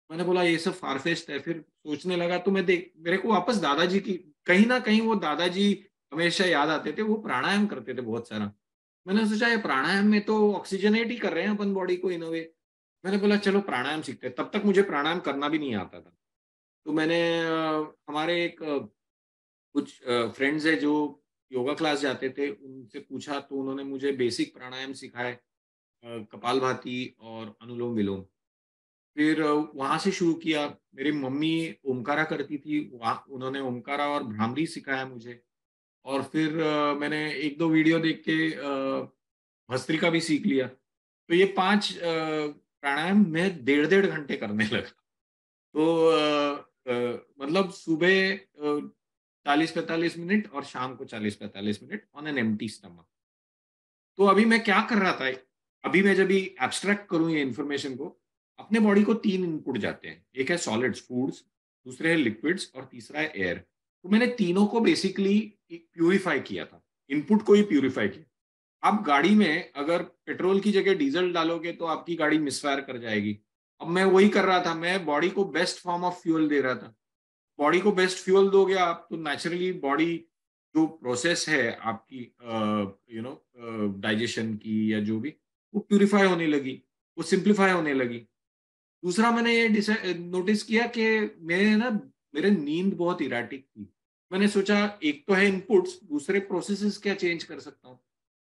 मैंने बोला ये सब फारफेच्ड है, फिर सोचने लगा, तो मेरे को वापस दादाजी की, कहीं ना कहीं वो दादाजी हमेशा याद आते थे, वो प्राणायाम करते थे बहुत सारा। मैंने सोचा ये प्राणायाम में तो ऑक्सीजनेट ही कर रहे हैं अपन बॉडी को इन अ वे। मैंने बोला चलो प्राणायाम सीखते हैं। तब तक मुझे प्राणायाम करना भी नहीं आता था। तो मैंने हमारे एक कुछ फ्रेंड्स है जो योगा क्लास जाते थे, उनसे पूछा, तो उन्होंने मुझे बेसिक प्राणायाम सिखाए, कपालभाति और अनुलोम विलोम। फिर वहाँ से शुरू किया। मेरी मम्मी ओमकारा करती थी, वहाँ उन्होंने ओमकारा और भ्रामरी सिखाया मुझे। और फिर मैंने एक दो वीडियो देख के भस्त्रिका भी सीख लिया। तो ये 5 प्राणायाम मैं डेढ़ डेढ़ घंटे करने लगा। तो मतलब सुबह 40-45 मिनट और शाम को 40-45 minute on an empty stomach. तो अभी मैं क्या कर रहा था, अभी मैं जब भी एब्स्ट्रैक्ट करूं ये इन्फॉर्मेशन को, अपने बॉडी को 3 इनपुट जाते हैं। एक है सॉलिड्स फूड्स, दूसरे है लिक्विड्स, और तीसरा है एयर। तो मैंने तीनों को बेसिकली प्यूरिफाई किया था, इनपुट को ही प्यूरिफाई किया। आप गाड़ी में अगर पेट्रोल की जगह डीजल डालोगे तो आपकी गाड़ी मिसफायर कर जाएगी। अब मैं वही कर रहा था, मैं बॉडी को बेस्ट फॉर्म ऑफ फ्यूल दे रहा था। बॉडी को बेस्ट फ्यूल दोगे आप, तो नेचुरली बॉडी जो प्रोसेस है आपकी डाइजेशन की या जो भी, वो प्यूरिफाई होने लगी, वो सिंप्लीफाई होने लगी। दूसरा, मैंने ये नोटिस किया कि मेरे नींद बहुत इराटिक थी। मैंने सोचा एक तो है इनपुट्स, दूसरे प्रोसेसेस क्या चेंज कर सकता हूँ।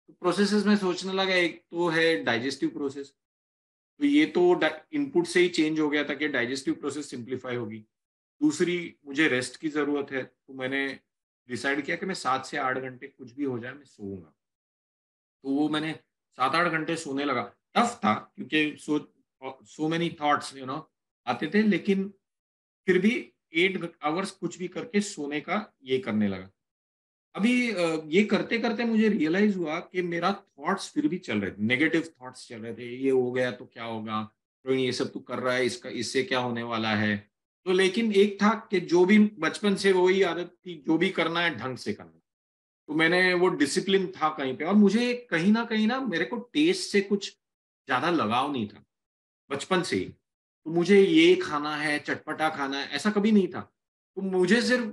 तो प्रोसेसेस में सोचने लगा, एक तो है डाइजेस्टिव प्रोसेस, तो ये तो इनपुट से ही चेंज हो गया था कि डाइजेस्टिव प्रोसेस सिंप्लीफाई होगी। दूसरी, मुझे रेस्ट की ज़रूरत है, तो मैंने डिसाइड किया कि मैं 7 से 8 घंटे कुछ भी हो जाए मैं सोऊंगा। तो वो मैंने 7-8 घंटे सोने लगा। टफ था क्योंकि सो मेनी थॉट्स आते थे, लेकिन फिर भी 8 आवर्स कुछ भी करके सोने का ये करने लगा। अभी ये करते करते मुझे रियलाइज हुआ कि मेरा थॉट्स फिर भी चल रहे थे, नेगेटिव थॉट्स चल रहे थे। ये हो गया तो क्या होगा, तो ये सब तू कर रहा है, इसका इससे क्या होने वाला है। तो लेकिन एक था कि जो भी बचपन से वही आदत थी, जो भी करना है ढंग से करना। तो मैंने वो डिसिप्लिन था कहीं पे, और मुझे कहीं ना मेरे को टेस्ट से कुछ ज्यादा लगाव नहीं था बचपन से ही। तो मुझे ये खाना है, चटपटा खाना है, ऐसा कभी नहीं था। तो मुझे सिर्फ,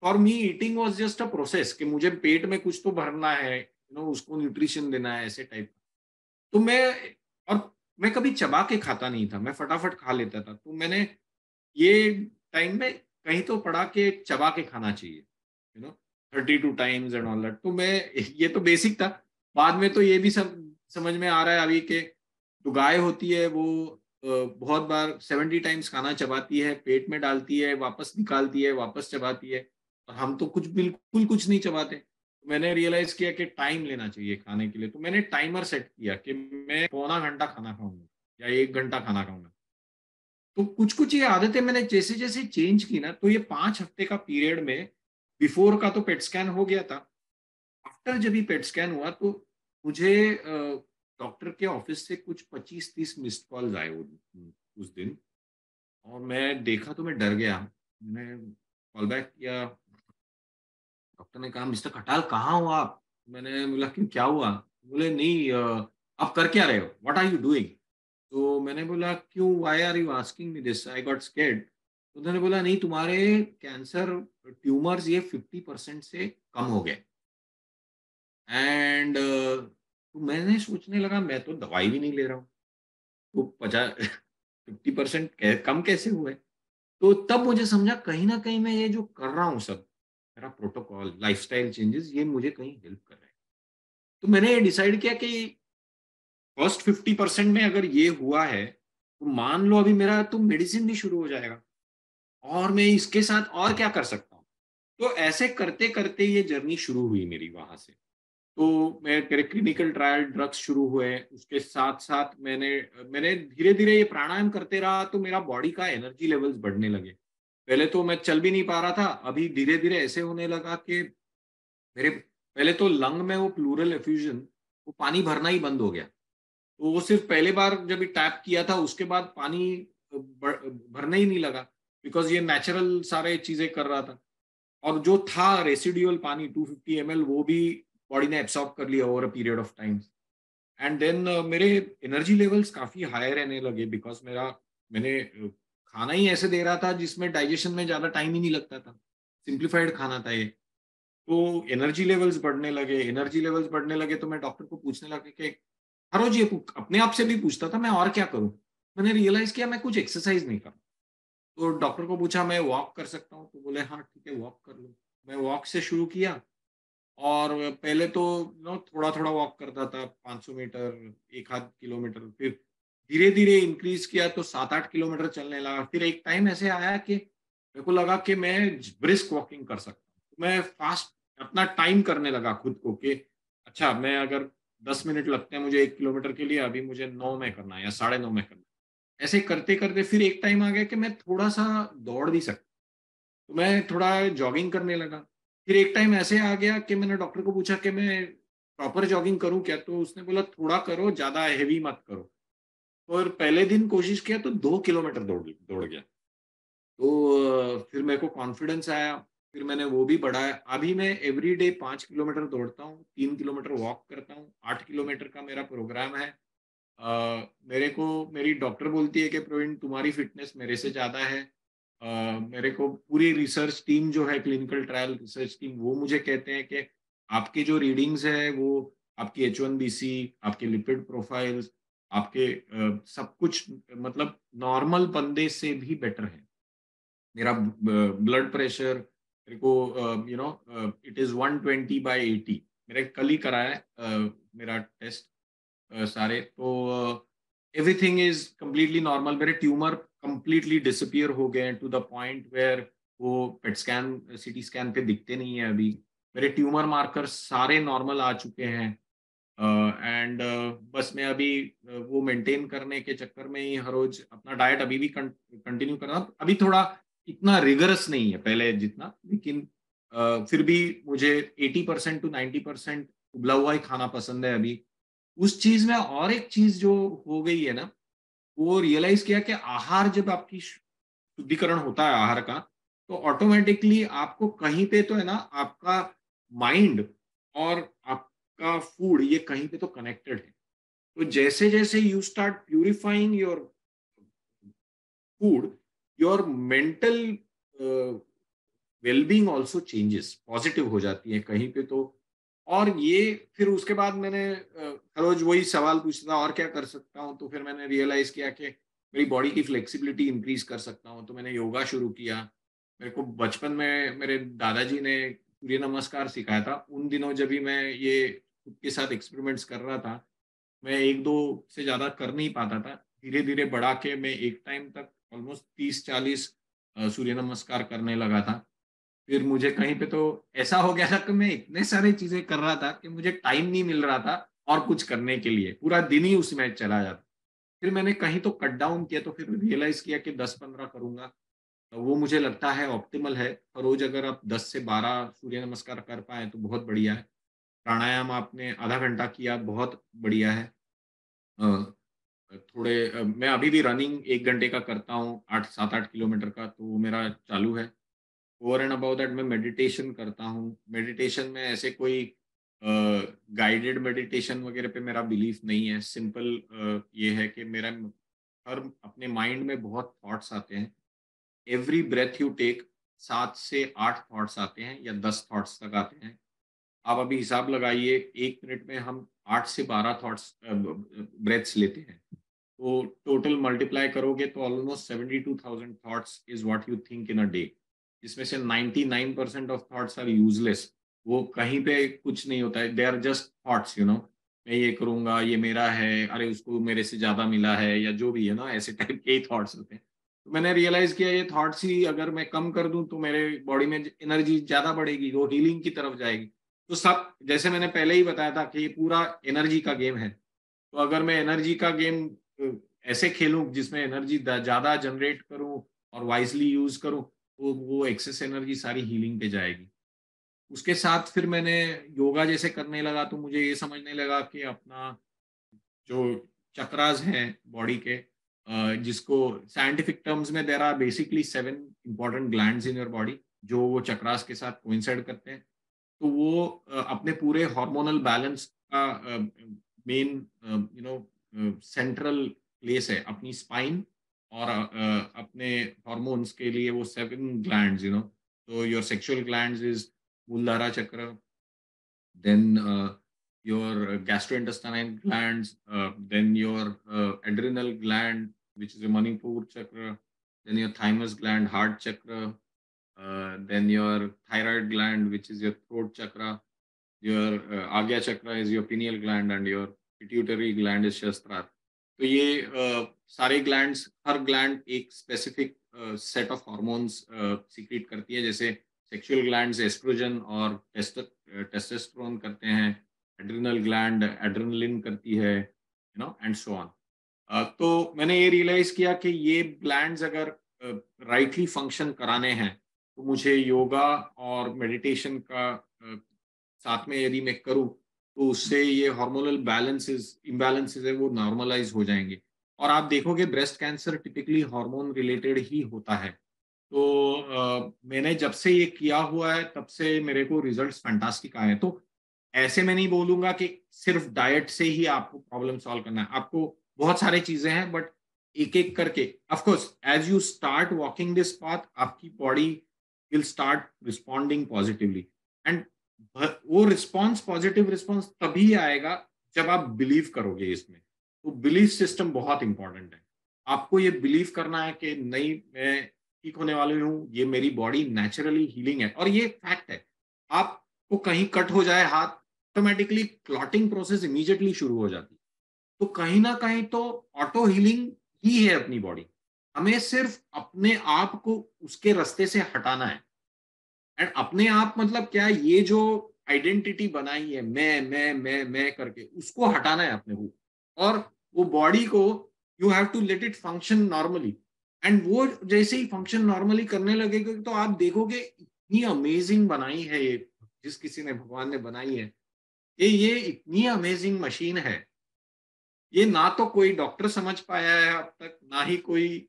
for me eating was just a process, कि मुझे पेट में कुछ तो भरना है, उसको न्यूट्रिशन देना है, ऐसे टाइप। तो और मैं कभी चबा के खाता नहीं था, मैं फटाफट खा लेता था। तो मैंने ये टाइम में कहीं तो पढ़ा कि चबा के खाना चाहिए, 32 टाइम्स एंड ऑल दैट। तो मैं, ये तो बेसिक था। बाद में तो ये भी सब समझ में आ रहा है अभी के, जो गाय होती है वो बहुत बार 70 टाइम्स खाना चबाती है, पेट में डालती है, वापस निकालती है, वापस चबाती है। और हम तो बिल्कुल कुछ नहीं चबाते। तो मैंने रियलाइज किया कि टाइम लेना चाहिए खाने के लिए। तो मैंने टाइमर सेट किया कि मैं पौना घंटा खाना खाऊंगा या 1 घंटा खाना खाऊंगा। तो कुछ कुछ ये आदतें मैंने जैसे जैसे चेंज की ना, तो ये 5 हफ्ते का पीरियड में बिफोर का तो पेट स्कैन हो गया था। आफ्टर जब ही पेट स्कैन हुआ तो मुझे डॉक्टर के ऑफिस से कुछ 25-30 मिस्ड कॉल्स आए उस दिन। और मैं देखा तो मैं डर गया। मैंने कॉल बैक किया। डॉक्टर ने कहा, मिस्टर खटाल कहाँ हो आप? मैंने बोला क्यों, क्या हुआ? बोले नहीं, आप कर क्या रहे हो? What are you doing? तो मैंने बोला क्यों, why are you asking me this, I got scared. तो उन्होंने बोला नहीं, तुम्हारे कैंसर ट्यूमर्स ये 50% से कम हो गए। एंड तो मैंने सोचने लगा, मैं तो दवाई भी नहीं ले रहा हूँ, तो 50% कम कैसे हुए? तो तब मुझे समझा कहीं न कहीं मैं ये जो कर रहा हूँ सब, मेरा प्रोटोकॉल, लाइफ़स्टाइल चेंजेज़, ये मुझे कहीं हेल्प कर रहे हैं। तो मैंने ये डिसाइड किया कि फर्स्ट 50% में अगर ये हुआ है, तो मान लो अभी मेरा तो मेडिसिन भी शुरू हो जाएगा और मैं इसके साथ और क्या कर सकता हूँ? तो ऐसे करते-करते ये जर्नी शुरू हुई मेरी वहाँ से। तो मेरे क्लिनिकल ट्रायल ड्रग्स शुरू हुए, उसके साथ-साथ मैंने धीरे-धीरे ये प्राणायाम करते रहा तो मेरा बॉडी का एनर्जी लेवल्स बढ़ने लगे। पहले तो मैं चल भी नहीं पा रहा था, अभी धीरे-धीरे ऐसे होने लगा कि मेरे पहले तो लंग में वो प्लूरल एफ्यूजन, वो पानी भरना ही बंद हो गया। तो वो सिर्फ पहले बार जब टैप किया था उसके बाद पानी भरने ही नहीं लगा, बिकॉज़ ये नेचुरल सारे चीज़ें कर रहा था। और जो था रेसिडुअल पानी 250 एमएल, वो भी बॉडी ने एब्सॉर्ब कर लिया over a period of time. And then मेरे एनर्जी लेवल्स काफ़ी हाई रहने लगे, बिकॉज़ मैंने खाना ही ऐसे दे रहा था जिसमें डाइजेशन में ज़्यादा टाइम ही नहीं लगता था। सिम्प्लिफाइड खाना था ये। तो एनर्जी लेवल्स बढ़ने लगे तो मैं डॉक्टर को पूछने लगा कि हर रोज़ ये अपने आप से भी पूछता था, मैं और क्या करूँ? मैंने रियलाइज़ किया मैं कुछ एक्सरसाइज़ नहीं कर। तो डॉक्टर को पूछा, मैं वॉक कर सकता हूँ? तो बोले हाँ, ठीक है, वॉक कर लो। मैं वॉक से शुरू किया और पहले तो थोड़ा-थोड़ा वॉक करता था, 500 मीटर, 1 आध किलोमीटर, फिर धीरे-धीरे इंक्रीज़ किया तो 7-8 किलोमीटर चलने लगा। फिर एक टाइम ऐसे आया कि मेरे को लगा कि मैं ब्रिस्क वॉकिंग कर सकता हूँ। तो मैं फ़ास्ट अपना टाइम करने लगा खुद को कि अच्छा, मैं अगर 10 मिनट लगते हैं मुझे 1 किलोमीटर के लिए, अभी मुझे 9 में करना है या साढ़े 9 में करना है। ऐसे करते-करते फिर एक टाइम आ गया कि मैं थोड़ा-सा दौड़ भी सकता। तो मैं थोड़ा जॉगिंग करने लगा। फिर एक टाइम ऐसे आ गया कि मैंने डॉक्टर को पूछा कि मैं प्रॉपर जॉगिंग करूँ क्या? तो उसने बोला थोड़ा करो, ज़्यादा हेवी मत करो। और पहले दिन कोशिश किया तो 2 किलोमीटर दौड़ दौड़ गया। तो फिर मेरे को कॉन्फिडेंस आया, फिर मैंने वो भी बढ़ाया। अभी मैं एवरीडे 5 किलोमीटर दौड़ता हूँ, 3 किलोमीटर वॉक करता हूँ, 8 किलोमीटर का मेरा प्रोग्राम है। मेरे को मेरी डॉक्टर बोलती है कि प्रवीण, तुम्हारी फिटनेस मेरे से ज़्यादा है। मेरे को पूरी रिसर्च टीम जो है, क्लिनिकल ट्रायल रिसर्च टीम, वो मुझे कहते हैं कि आपकी जो रीडिंग्स है वो आपकी H1BC, आपके लिपिड प्रोफाइल्स, आपके सब कुछ मतलब नॉर्मल बंदे से भी बेटर है। मेरा ब्लड प्रेशर मेरे को इट इज़ 120/80। मैंने कल ही कराया है मेरा टेस्ट। सारे तो एवरीथिंग इज कंप्लीटली नॉर्मल। मेरे ट्यूमर कंप्लीटली डिसअपियर हो गए टू द पॉइंट वेयर वो पेट स्कैन, सीटी स्कैन पे दिखते नहीं है अभी। मेरे ट्यूमर मार्कर सारे नॉर्मल आ चुके हैं। एंड बस मैं अभी वो मेंटेन करने के चक्कर में ही हर रोज अपना डाइट अभी भी कंटिन्यू कर रहा हूँ। अभी थोड़ा इतना रिगरस नहीं है पहले जितना, लेकिन फिर भी मुझे 80% टू 90% उबला हुआ ही खाना पसंद है अभी। उस चीज़ में और एक चीज़ जो हो गई है ना, वो रियलाइज़ किया कि आहार जब आपकी शुद्धिकरण होता है आहार का, तो ऑटोमैटिकली आपको कहीं पे तो है ना, आपका माइंड और आपका फूड ये कहीं पे तो कनेक्टेड है। तो जैसे-जैसे you start purifying your food, your mental well-being also changes, positive हो जाती है कहीं पे तो। और ये फिर उसके बाद मैंने हर रोज़ वही सवाल पूछता था और क्या कर सकता हूँ? तो फिर मैंने रियलाइज़ किया कि मेरी बॉडी की फ्लेक्सिबिलिटी इंक्रीज़ कर सकता हूँ, तो मैंने योगा शुरू किया। मेरे को बचपन में मेरे दादाजी ने सूर्य नमस्कार सिखाया था। उन दिनों जब भी मैं ये खुद के साथ एक्सपेरिमेंट्स कर रहा था, मैं 1-2 से ज़्यादा कर नहीं पाता था। धीरे-धीरे बढ़ा के मैं एक टाइम तक ऑलमोस्ट 30-40 सूर्य नमस्कार करने लगा था। फिर मुझे कहीं पे तो ऐसा हो गया था कि मैं इतने सारी चीज़ें कर रहा था कि मुझे टाइम नहीं मिल रहा था और कुछ करने के लिए। पूरा दिन ही उसमें चला जाता। फिर मैंने कहीं तो कट डाउन किया, तो फिर रियलाइज़ किया कि 10-15 करूँगा। वो मुझे लगता है ऑप्टिमल है। हर रोज अगर आप 10 से 12 सूर्य नमस्कार कर पाएँ तो बहुत बढ़िया है। प्राणायाम आपने आधा घंटा किया, बहुत बढ़िया है। अ, मैं अभी भी रनिंग 1 घंटे का करता हूँ, 8 7-8 किलोमीटर का, तो वो मेरा चालू है। ओवर एंड अबाउ दैट मैं मेडिटेशन करता हूँ। मेडिटेशन में ऐसे कोई गाइडेड मेडिटेशन वगैरह पे मेरा बिलीफ नहीं है। सिंपल ये है कि मेरा हर अपने माइंड में बहुत थॉट्स आते हैं। एवरी ब्रेथ यू टेक 7 से 8 थॉट्स आते हैं या 10 थॉट्स तक आते हैं। आप अभी हिसाब लगाइए, 1 मिनट में हम 8 से 12 थॉट्स ब्रेथ्स लेते हैं। तो टोटल मल्टीप्लाई करोगे तो almost 72,000 thoughts is what you think in a day, जिसमें से 99% ऑफ थॉट्स आर यूजलेस। वो कहीं पे कुछ नहीं होता है, दे आर जस्ट थॉट्स, मैं ये करूंगा, ये मेरा है, अरे उसको मेरे से ज्यादा मिला है, या जो भी है ना, ऐसे टाइप के ही थॉट्स होते हैं। तो मैंने रियलाइज किया ये थॉट्स ही अगर मैं कम कर दूं तो मेरे बॉडी में एनर्जी ज्यादा बढ़ेगी, वो हीलिंग की तरफ जाएगी। तो सब जैसे मैंने पहले ही बताया था कि ये पूरा एनर्जी का गेम है। तो अगर मैं एनर्जी का गेम ऐसे खेलूं जिसमें एनर्जी ज्यादा जनरेट करूं और वाइजली यूज करूं, तो वो एक्सेस एनर्जी सारी हीलिंग पे जाएगी। उसके साथ फिर मैंने योगा जैसे करने लगा तो मुझे ये समझने लगा कि अपना जो चक्रास हैं बॉडी के, जिसको साइंटिफिक टर्म्स में there are basically 7 important glands in your body, जो वो चक्रास के साथ कोइंसाइड करते हैं। तो वो अपने पूरे हार्मोनल बैलेंस का मेन सेंट्रल प्लेस है अपनी स्पाइन, और अपने हॉर्मोन्स के लिए वो 7 ग्लैंड्स, तो योर सेक्सुअल ग्लैंड्स इज मूलधारा चक्र, then your gastrointestinal glands, then your adrenal gland, which is your Manipur chakra, then your thymus gland, heart chakra, then your thyroid gland, which is your throat chakra, your Agya chakra is your pineal gland, and your pituitary gland is Shastrar. तो ये सारे glands, हर gland एक specific set of hormones secret करती है। जैसे sexual glands oestrogen और testosterone करते हैं, एड्रिनल ग्लैंड एड्रेनलिन करती है, एंड सो ऑन। तो मैंने ये रियलाइज किया कि ये ग्लैंड्स अगर राइटली फंक्शन कराने हैं तो मुझे योगा और मेडिटेशन का साथ में यदि मैं करूँ तो उससे ये हार्मोनल इम्बैलेंसेस है वो नॉर्मलाइज हो जाएंगे। और आप देखोगे breast cancer typically hormone related ही होता है। तो मैंने जब से ये किया हुआ है तब से मेरे को रिजल्ट्स फैंटास्टिक आए हैं। तो ऐसे मैं नहीं बोलूंगा कि सिर्फ डाइट से ही आपको प्रॉब्लम सॉल्व करना है, आपको बहुत सारी चीजें हैं, बट एक एक करके of course as you start walking this path आपकी body will start responding positively. And वो रिस्पॉन्स, पॉजिटिव रिस्पॉन्स तभी आएगा जब आप बिलीव करोगे इसमें। तो बिलीफ सिस्टम बहुत इंपॉर्टेंट है। आपको ये बिलीव करना है कि नहीं, मैं ठीक होने वाली हूँ, ये मेरी बॉडी नेचुरली हीलिंग है, और ये फैक्ट है। आपको कहीं कट हो जाए हाथ, ऑटोमेटिकली क्लॉटिंग प्रोसेस इमीडिएटली शुरू हो जाती है। तो कहीं ना कहीं तो ऑटो हीलिंग ही है अपनी बॉडी। हमें सिर्फ अपने आप को उसके रास्ते से हटाना है। एंड अपने आप मतलब क्या, ये जो आइडेंटिटी बनाई है मैं करके, उसको हटाना है अपने को। और वो बॉडी को you have to let it function normally. And वो जैसे ही फंक्शन नॉर्मली करने लगेगा तो आप देखोगे इतनी अमेजिंग बनाई है ये, जिस किसी ने, भगवान ने बनाई है, ये इतनी अमेजिंग मशीन है। ये ना तो कोई डॉक्टर समझ पाया है अब तक, ना ही कोई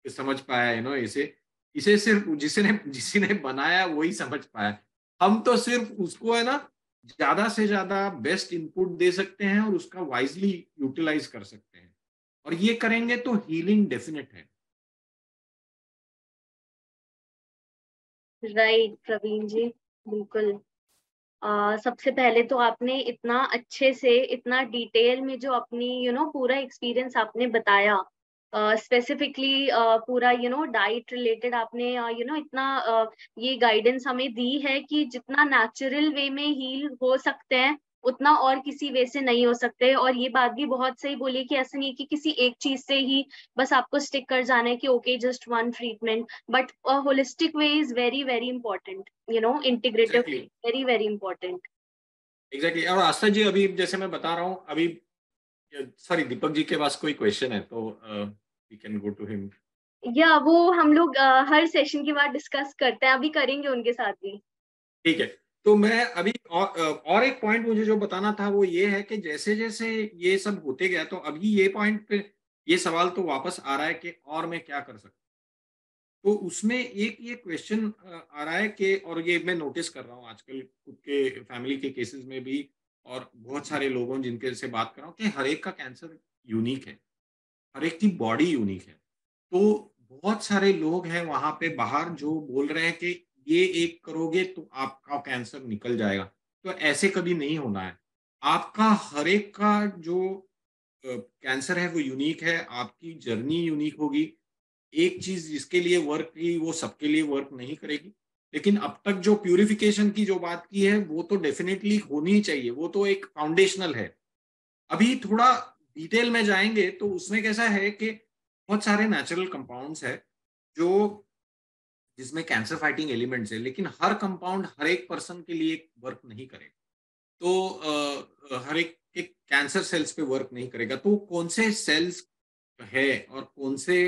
समझ पाया है इसे। इसे सिर्फ जिसने बनाया वही समझ पाया। हम तो सिर्फ उसको है ना ज्यादा से ज्यादा बेस्ट इनपुट दे सकते हैं और उसका वाइजली यूटिलाइज कर सकते हैं, और ये करेंगे तो हीलिंग डेफिनेट है। राइट प्रवीण जी, बिल्कुल। सबसे पहले तो आपने इतना अच्छे से, इतना डिटेल में जो अपनी पूरा एक्सपीरियंस आपने बताया, स्पेसिफिकली पूरा डाइट रिलेटेड आपने इतना ये गाइडेंस हमें दी है कि जितना नेचुरल वे में हील हो सकते हैं उतना और किसी वे से नहीं हो सकते। और ये बात भी बहुत सही बोली कि ऐसा नहीं कि किसी एक चीज से ही बस आपको स्टिक कर जाना है कि okay just one treatment, but holistic way is very very important, integrative, exactly, very very important. Exactly. और आस्था जी, अभी जैसे मैं बता रहा हूँ अभी, सॉरी, दीपक जी के पास कोई क्वेश्चन है तो we can go to him. या वो हम लोग हर सेशन के बाद डिस्कस करते हैं, अभी करेंगे उनके साथ भी। ठीक है। तो मैं अभी और एक पॉइंट मुझे जो बताना था वो ये है कि जैसे जैसे ये सब होते गया तो अभी ये पॉइंट पे ये सवाल तो वापस आ रहा है कि और मैं क्या कर सकता हूँ। तो उसमें एक ये क्वेश्चन आ रहा है कि, और ये मैं नोटिस कर रहा हूँ आजकल खुद के फैमिली के केसेस में भी और बहुत सारे लोगों जिनके से बात कर रहा हूँ कि हर एक का कैंसर यूनिक है, हर एक की बॉडी यूनिक है। तो बहुत सारे लोग हैं वहां पे बाहर जो बोल रहे हैं कि ये एक करोगे तो आपका कैंसर निकल जाएगा। तो ऐसे कभी नहीं होना है। आपका हर एक का जो कैंसर है वो यूनिक है, आपकी जर्नी यूनिक होगी। एक चीज जिसके लिए वर्क की वो सबके लिए वर्क नहीं करेगी। लेकिन अब तक जो प्यूरिफिकेशन की जो बात की है वो तो डेफिनेटली होनी ही चाहिए, वो तो एक फाउंडेशनल है। अभी थोड़ा डिटेल में जाएंगे तो उसमें कैसा है कि बहुत सारे नेचुरल कंपाउंड्स है जो जिसमें कैंसर फाइटिंग एलिमेंट्स है, लेकिन हर कंपाउंड हर एक पर्सन के लिए वर्क नहीं करेगा। तो हर एक के कैंसर सेल्स पे वर्क नहीं करेगा। तो कौन से सेल्स है और कौन से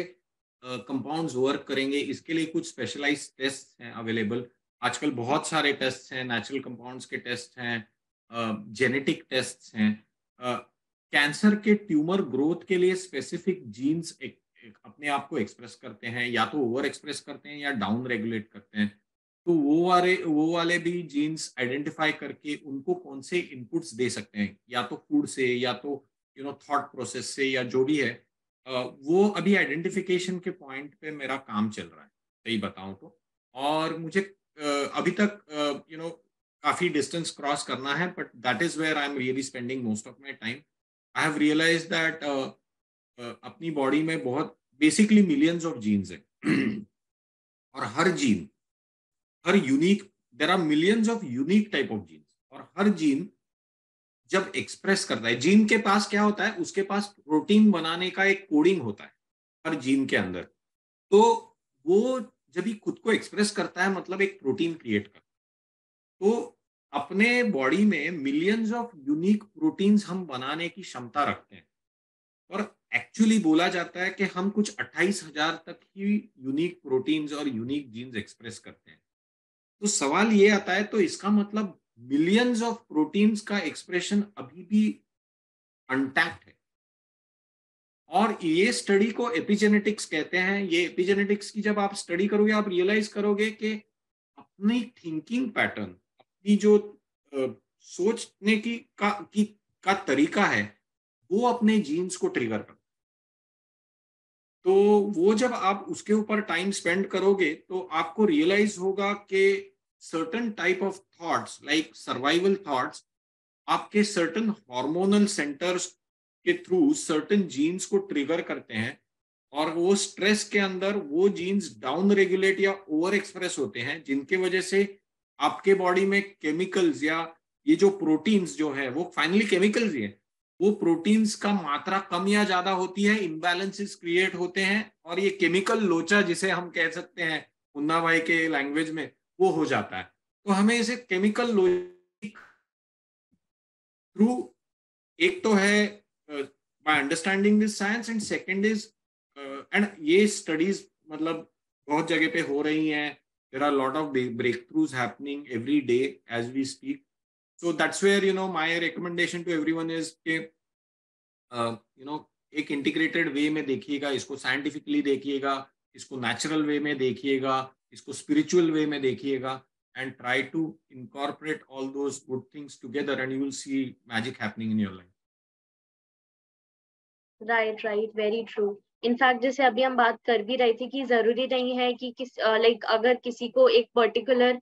कंपाउंड्स वर्क करेंगे, इसके लिए कुछ स्पेशलाइज्ड टेस्ट हैं अवेलेबल। आजकल बहुत सारे टेस्ट हैं, नेचुरल कंपाउंड्स के टेस्ट हैं, जेनेटिक टेस्ट हैं। कैंसर के ट्यूमर ग्रोथ के लिए स्पेसिफिक जीन्स एक अपने आप को एक्सप्रेस करते हैं, या तो ओवर एक्सप्रेस करते हैं या डाउन रेगुलेट करते हैं। तो वो वाले भी जीन्स आइडेंटिफाई करके उनको कौन से इनपुट्स दे सकते हैं, या तो फूड से या तो थॉट प्रोसेस से या जो भी है। वो अभी आइडेंटिफिकेशन के पॉइंट पे मेरा काम चल रहा है, सही बताऊं तो। और मुझे अभी तक काफी डिस्टेंस क्रॉस करना है, but that is where I am really spending most of my time. I have realise that अपनी बॉडी में बहुत बेसिकली मिलियंस ऑफ जीन्स है और हर जीन, हर unique, there are millions of unique type of genes, और हर gene जब एक्सप्रेस करता है, जीन के पास क्या होता है, उसके पास प्रोटीन बनाने का एक कोडिंग होता है हर जीन के अंदर। तो वो जब ही खुद को एक्सप्रेस करता है मतलब एक प्रोटीन क्रिएट करता है। तो अपने बॉडी में मिलियंस ऑफ यूनिक प्रोटीन्स हम बनाने की क्षमता रखते हैं। और एक्चुअली बोला जाता है कि हम कुछ 28,000 तक ही यूनिक प्रोटीन्स और यूनिक जीन्स एक्सप्रेस करते हैं। तो सवाल ये आता है, तो इसका मतलब मिलियंस ऑफ प्रोटीन्स का एक्सप्रेशन अभी भी अनटैप्ड है। और ये स्टडी को एपिजेनेटिक्स कहते हैं। ये एपिजेनेटिक्स की जब आप स्टडी करोगे आप रियलाइज करोगे कि अपनी थिंकिंग पैटर्न, अपनी जो सोचने का तरीका है वो अपने जीन्स को ट्रिगर करता है। तो वो जब आप उसके ऊपर टाइम स्पेंड करोगे तो आपको रियलाइज होगा कि certain type of thoughts like survival thoughts आपके सर्टन हार्मोनल सेंटर्स के थ्रू सर्टन जीन्स को ट्रिगर करते हैं। और वो स्ट्रेस के अंदर वो जीन्स डाउन रेगुलेट या ओवर एक्सप्रेस होते हैं, जिनके वजह से आपके बॉडी में केमिकल्स या ये जो प्रोटीन्स जो है वो फाइनली केमिकल्स ही है, वो प्रोटीन्स का मात्रा कम या ज्यादा होती है, इम्बैलेंसेस क्रिएट होते हैं और ये केमिकल लोचा जिसे हम कह सकते हैं मुन्ना भाई के लैंग्वेज में, वो हो जाता है। तो हमें इसे केमिकल लोचा थ्रू, एक तो है by understanding this science, and second is and ये स्टडीज मतलब बहुत जगह पे हो रही हैं। There are lot of breakthroughs happening every day as we speak. So that's where my recommendation to everyone is के एक इंटीग्रेटेड वे में देखिएगा इसको, साइंटिफिकली देखिएगा इसको, नेचुरल वे में देखिएगा इसको, स्पिरिचुअल वे में देखिएगा, and try to incorporate all those good things together and you will see magic happening in your life. Right right, very true. In fact जैसे अभी हम बात कर भी रही थी कि जरूरी नहीं है कि लाइक अगर किसी को एक पर्टिकुलर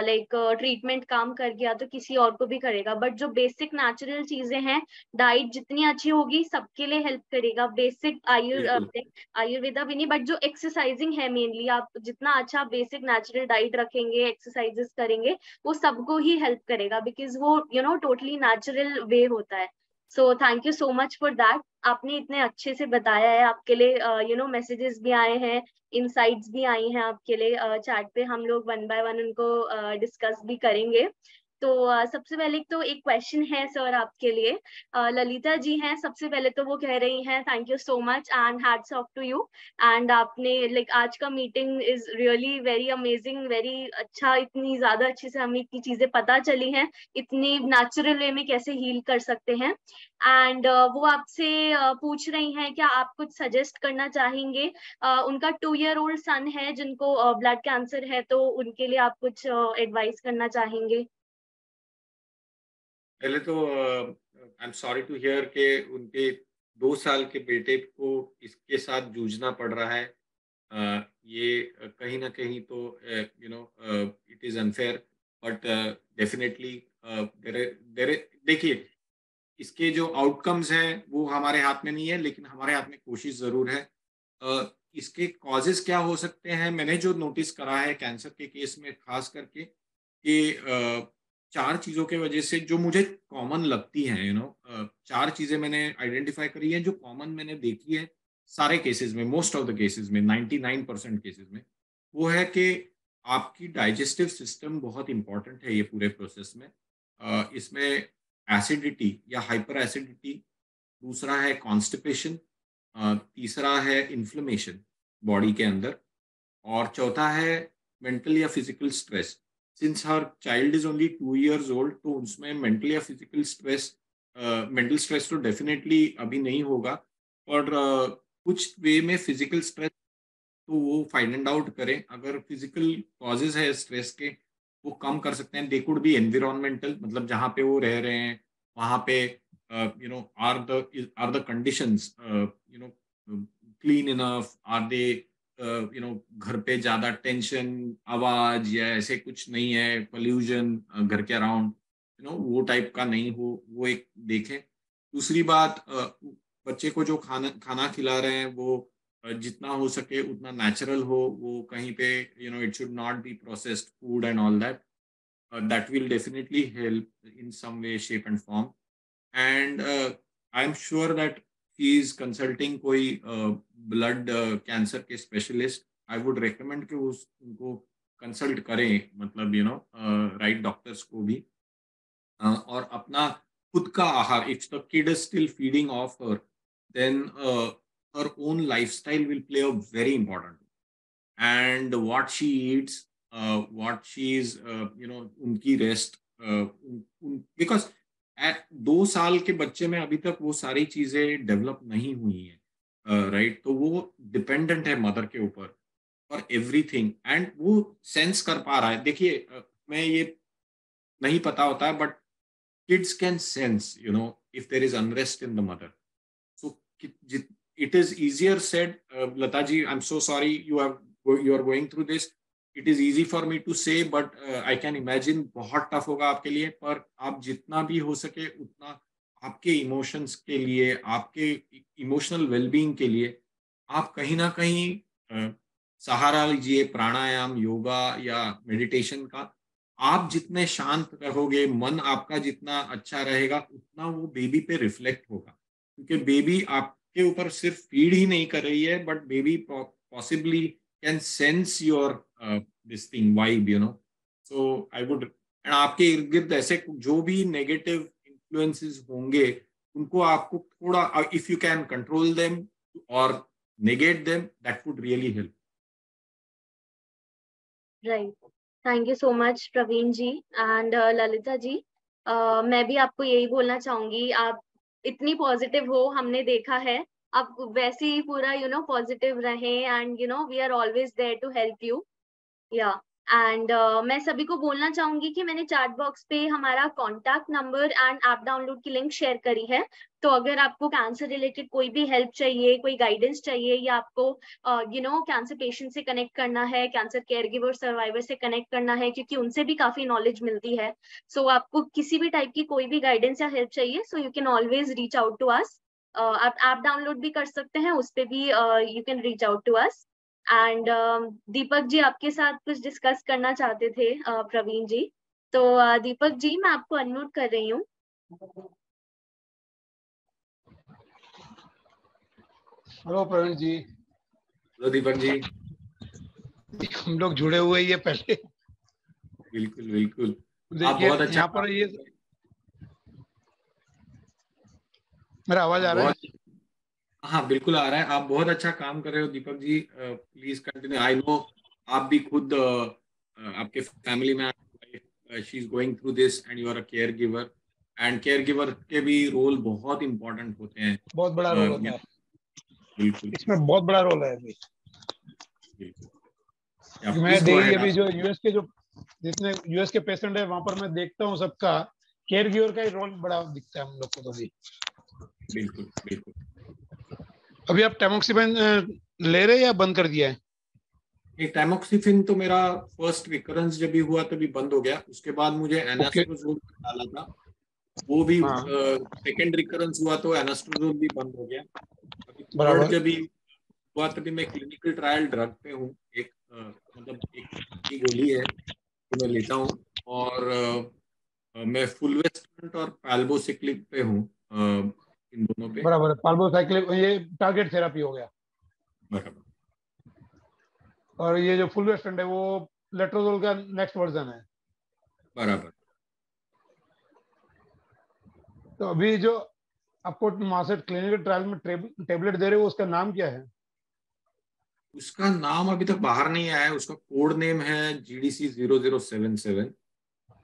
लाइक ट्रीटमेंट काम कर गया तो किसी और को भी करेगा, बट जो बेसिक नेचुरल चीजें हैं, डाइट जितनी अच्छी होगी सबके लिए हेल्प करेगा। बेसिक बिल्कुल। आयुर्वेदा भी नहीं, बट जो एक्सरसाइजिंग है मेनली, आप जितना अच्छा बेसिक नेचुरल डाइट रखेंगे, एक्सरसाइजेस करेंगे, वो सबको ही हेल्प करेगा, बिकॉज वो टोटली नेचुरल वे होता है। So thank you so much for that. आपने इतने अच्छे से बताया है। आपके लिए मैसेजेस भी आए हैं, इनसाइट्स भी आई हैं आपके लिए चैट पे। हम लोग वन बाय वन उनको डिस्कस भी करेंगे। तो सबसे पहले तो एक क्वेश्चन है सर आपके लिए। ललिता जी हैं, सबसे पहले तो वो कह रही हैं thank you so much and hats off to you. And आपने लाइक आज का meeting is really very amazing, very अच्छा, इतनी ज्यादा अच्छे से हमें इतनी चीजें पता चली हैं, इतनी नेचुरल वे में कैसे हील कर सकते हैं। एंड वो आपसे पूछ रही हैं क्या आप कुछ सजेस्ट करना चाहेंगे। उनका 2 year old सन है जिनको ब्लड कैंसर है, तो उनके लिए आप कुछ एडवाइस करना चाहेंगे। पहले तो I am sorry to hear के उनके 2 साल के बेटे को इसके साथ जूझना पड़ रहा है। ये कहीं ना कहीं तो it is unfair, but definitely there देखिए, इसके जो आउटकम्स हैं वो हमारे हाथ में नहीं है, लेकिन हमारे हाथ में कोशिश ज़रूर है। इसके कॉजेज़ क्या हो सकते हैं, मैंने जो नोटिस करा है कैंसर के केस में खास करके कि 4 चीज़ों के वजह से जो मुझे कॉमन लगती हैं, 4 चीज़ें मैंने आइडेंटिफाई करी हैं जो कॉमन मैंने देखी है सारे केसेस में, मोस्ट ऑफ द केसेस में, 99% केसेस में। वो है कि आपकी डाइजेस्टिव सिस्टम बहुत इंपॉर्टेंट है ये पूरे प्रोसेस में। इसमें एसिडिटी या हाइपर एसिडिटी, दूसरा है कॉन्स्टिपेशन, तीसरा है इन्फ्लेमेशन बॉडी के अंदर, और चौथा है मेंटल या physical stress. Since her child is only 2 years old, तो उसमें मेंटल या फिजिकल स्ट्रेस, मेंटल स्ट्रेस तो डेफिनेटली अभी नहीं होगा, और कुछ वे में फिजिकल स्ट्रेस तो वो फाइंड आउट करें। अगर फिजिकल कॉजेज है स्ट्रेस के, वो कम कर सकते हैं। दे कुड बी एनवायरमेंटल, मतलब जहाँ पे वो रह रहे हैं वहाँ पे are the conditions clean enough, are they घर पे ज्यादा टेंशन, आवाज या ऐसे कुछ नहीं है, पोल्यूशन घर के अराउंड, वो टाइप का नहीं हो, वो एक देखें। दूसरी बात, बच्चे को जो खाना खाना खिला रहे हैं वो जितना हो सके उतना नेचुरल हो, वो कहीं पे it should not be processed food and all that. That will definitely help in some way shape and form. And I am sure that he is consulting कोई ब्लड कैंसर के स्पेशलिस्ट। आई वुड रिकमेंड कि उनको consult करें, मतलब right doctors को भी। और अपना खुद का आहार, if the kid is still feeding off her, then her own lifestyle will play a very important role. And what she eats, what she is, उनकी रेस्ट, बिकॉज 2 साल के बच्चे में अभी तक वो सारी चीजें डेवलप नहीं हुई हैं, राइट। तो वो डिपेंडेंट है मदर के ऊपर फॉर एवरीथिंग, एंड वो सेंस कर पा रहा है। देखिए, मैं ये नहीं पता होता है, but kids can sense, if there is unrest in the mother. So it is easier said, Lata ji, I'm so sorry you are going through this. It is easy for me to say, but I can imagine बहुत tough होगा आपके लिए। पर आप जितना भी हो सके उतना आपके इमोशंस के लिए, आपके इमोशनल वेलबींग के लिए आप कहीं ना कहीं सहारा लीजिए, प्राणायाम, योगा या मेडिटेशन का। आप जितने शांत रहोगे, मन आपका जितना अच्छा रहेगा, उतना वो बेबी पे रिफ्लेक्ट होगा, क्योंकि बेबी आपके ऊपर सिर्फ फीड ही नहीं कर रही है, but baby possibly can sense your this thing vibe, so I would, and आपके इर्द गिर्द ऐसे जो भी नेगेटिव इन्फ्लुएंसेस होंगे, उनको आपको थोड़ा, if you can control them और negate them, that would really help. Right, thank you so much Praveen ji and Lalita ji. मैं भी आपको यही बोलना चाहूंगी, आप इतनी पॉजिटिव हो, हमने देखा है। आप वैसे ही पूरा पॉजिटिव रहें, and we are always there to help you. या एंड मैं सभी को बोलना चाहूंगी कि मैंने चैट बॉक्स पे हमारा contact number and app download की लिंक शेयर करी है। तो अगर आपको कैंसर रिलेटेड कोई भी हेल्प चाहिए, कोई गाइडेंस चाहिए, या आपको कैंसर पेशेंट से कनेक्ट करना है, कैंसर केयर गिवर सर्वाइवर से कनेक्ट करना है, क्योंकि उनसे भी काफी नॉलेज मिलती है। सो आपको किसी भी टाइप की कोई भी गाइडेंस या हेल्प चाहिए, so you can always reach out to us. आप ऐप डाउनलोड भी कर सकते हैं, उस पर भी you can reach out to us. And Deepak ji आपके साथ कुछ डिस्कस करना चाहते थे, प्रवीण जी। तो दीपक जी, मैं आपको अनम्यूट कर रही हूँ। हेलो प्रवीण जी। हेलो दीपक जी। हम लोग जुड़े हुए ही है पहले। बिल्कुल बिल्कुल। आप बहुत अच्छा यहाँ पर ये मेरा आवाज आ रहा है? बहुत, हाँ बिल्कुल आ रहा है। आप बहुत अच्छा काम कर रहे हो Deepak ji. Please continue. I know आप भी खुद आपके फैमिली में she is going through this and you are a caregiver, and caregiver के भी रोल बहुत इंपॉर्टेंट होते हैं। बहुत बड़ा रोल होता है बिल्कुल इसमें, बहुत बड़ा रोल है अभी। बिल्कुल। या मैं प्लीज गो डेली अहेड अभी आप। जो यूएस के जो जितने यूएस के पेशेंट है वहां पर मैं देखता हूँ, सबका केयर गिवर का ही रोल बड़ा दिखता है हम लोग को तो भी। बिल्कुल बिल्कुल। अभी आप टैमोक्सिफेन ले रहे हैं या बंद कर दिया है? ये टैमोक्सिफिन तो मेरा फर्स्ट रिकरेंस जब भी हुआ तभी बंद हो गया। उसके बाद मुझे ओके। एनास्ट्रोजोल डाला था, वो भी हाँ, सेकेंड रिकरेंस हुआ तो एनास्ट्रोजोल भी बंद हो गया। अभी थर्ड बराबर। जब भी हुआ तभी मैं क्लिनिकल ट्रायल ड्रग पे हूँ। एक मतलब एक की गोली है जो मैं लेता हूँ, और मैं फुलवेस्ट्रेंट और पैल्बोसिक्लिक पे हूँ, इन दोनों पे। बराबर है, पाल्बोसाइक्लिन ये टारगेट थेरापी हो गया। बराबर और ये जो फुल वेस्टेंट है वो लेट्रोजोल का नेक्स्ट वर्जन है। बराबर। तो अभी जो आपको मासेट क्लिनिकल ट्रायल में टेबलेट दे रहे हो उसका नाम क्या है? उसका नाम अभी तक बाहर नहीं आया है। उसका कोड नेम है GDC 0077।